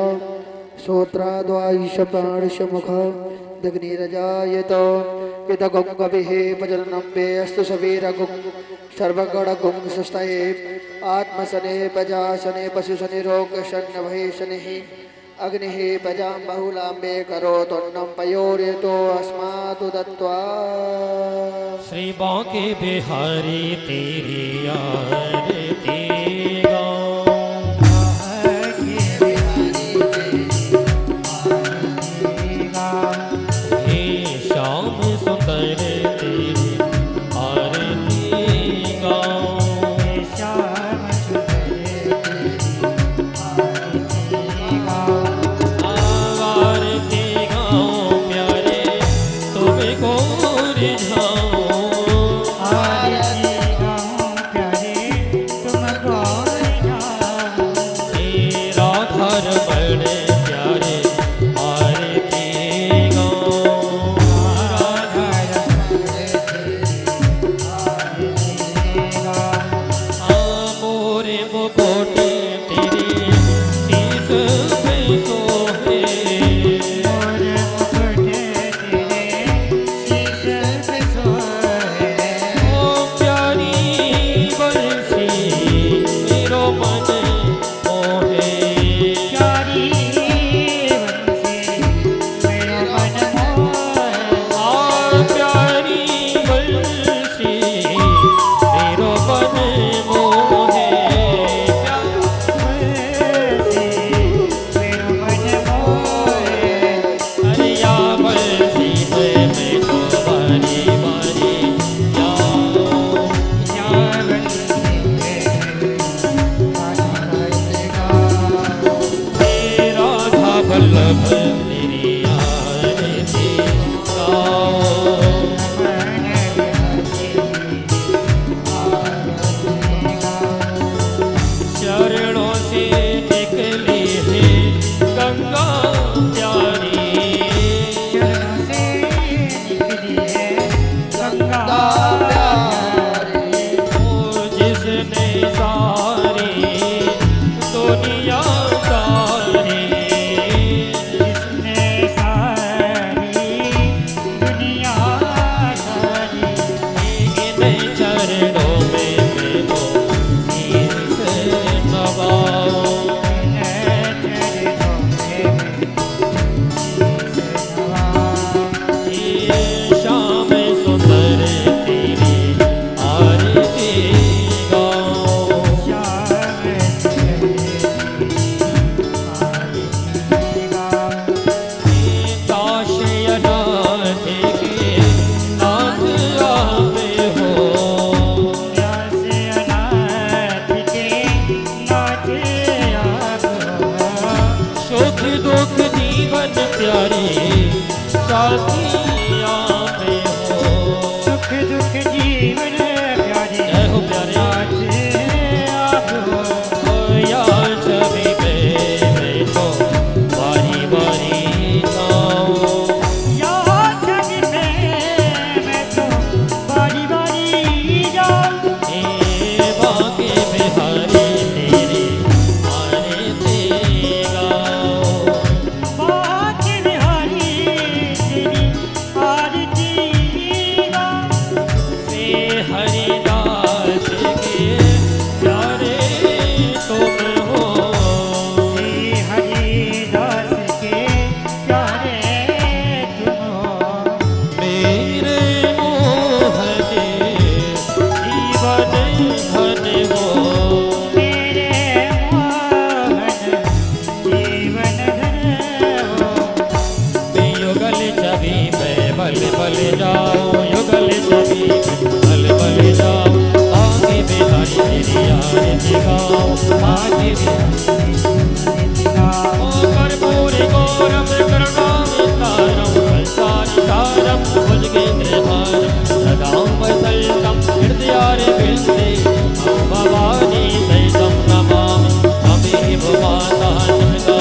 श्रोत्राद्वायुष प्राणश मुख दग्निरजायत पितगुं कविः पजनम्बे अस्तु सवीरगुं सर्वगणगुं सुस्तये आत्मसने प्रजासने पशुशनिरोगशन्नभयशनिः अग्निः प्रजां बहुलाम्बे करोतुन्नं पयोर्यतो अस्मातु दत्त्वा। श्री बांके बिहारी तेरी आरती गाऊं। हे श्याम सुंदर तेरी आरती गाऊं। आरती गाऊं प्यारे तो तुमको रिझाऊं आरती गाऊं प्यारे तुमको रिझाऊं। तेरा घर बड़े प्यारे आरती गाऊं राधा मोरे मुकोटे तेरे शीश पे सोहे मोर मुकुट तेरे शीश पे सोए। ओ प्यारी बंसी मेरो मन मोहे प्यारी बंसी मेरा मन मोहे। आ प्यारी बंसी मेरो मन मोहे अरे या बंसी मैं तो बारी बारी जाऊं राधा वल्लभ तेरी आरती गाओ चरणों से निकली है गंगा प्यारी ओ जिसने सारी दुनिया तारी इन चरणों में मैं तो शीश नवाऊं ये शाम सुंदर तेरी आरती गाऊं काश अनाथ के नाथ आवे हो सुख दुख जीवन प्यारे साथी आवे हो सुख दुख जीवन प्यारे जय हो प्यारे या छवि पे मैं तो बारी बारी गाऊं ए बाके बिहारी तेरी आरती गाऊं से हरिदास के प्यारे तुम हो मेरे मोहने जीवन धन हो मैं युगल छवि में बल बल जाऊं युगल छवि में बल बल जाऊं आगे बिहारी तेरी आरती गाऊं आगे ओ कर्पूरी गौरम करुणावतारम संसारी सारम भुजगेन्द्रहारम सदा वसल्तं हृदयारविन्दे भवानी सहितं नमामि त्वमेव माता दुर्गा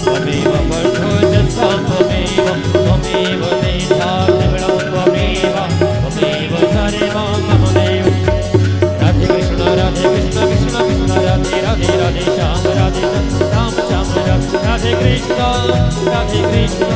त्वमेव बन्धुजस्ता त्वमेव नेता जगदं त्वमेव सर्वं मम देव राधे कृष्ण कृष्ण कृष्ण राधे राधे राधे श्याम राधे श्याम श्याम राधे कृष्ण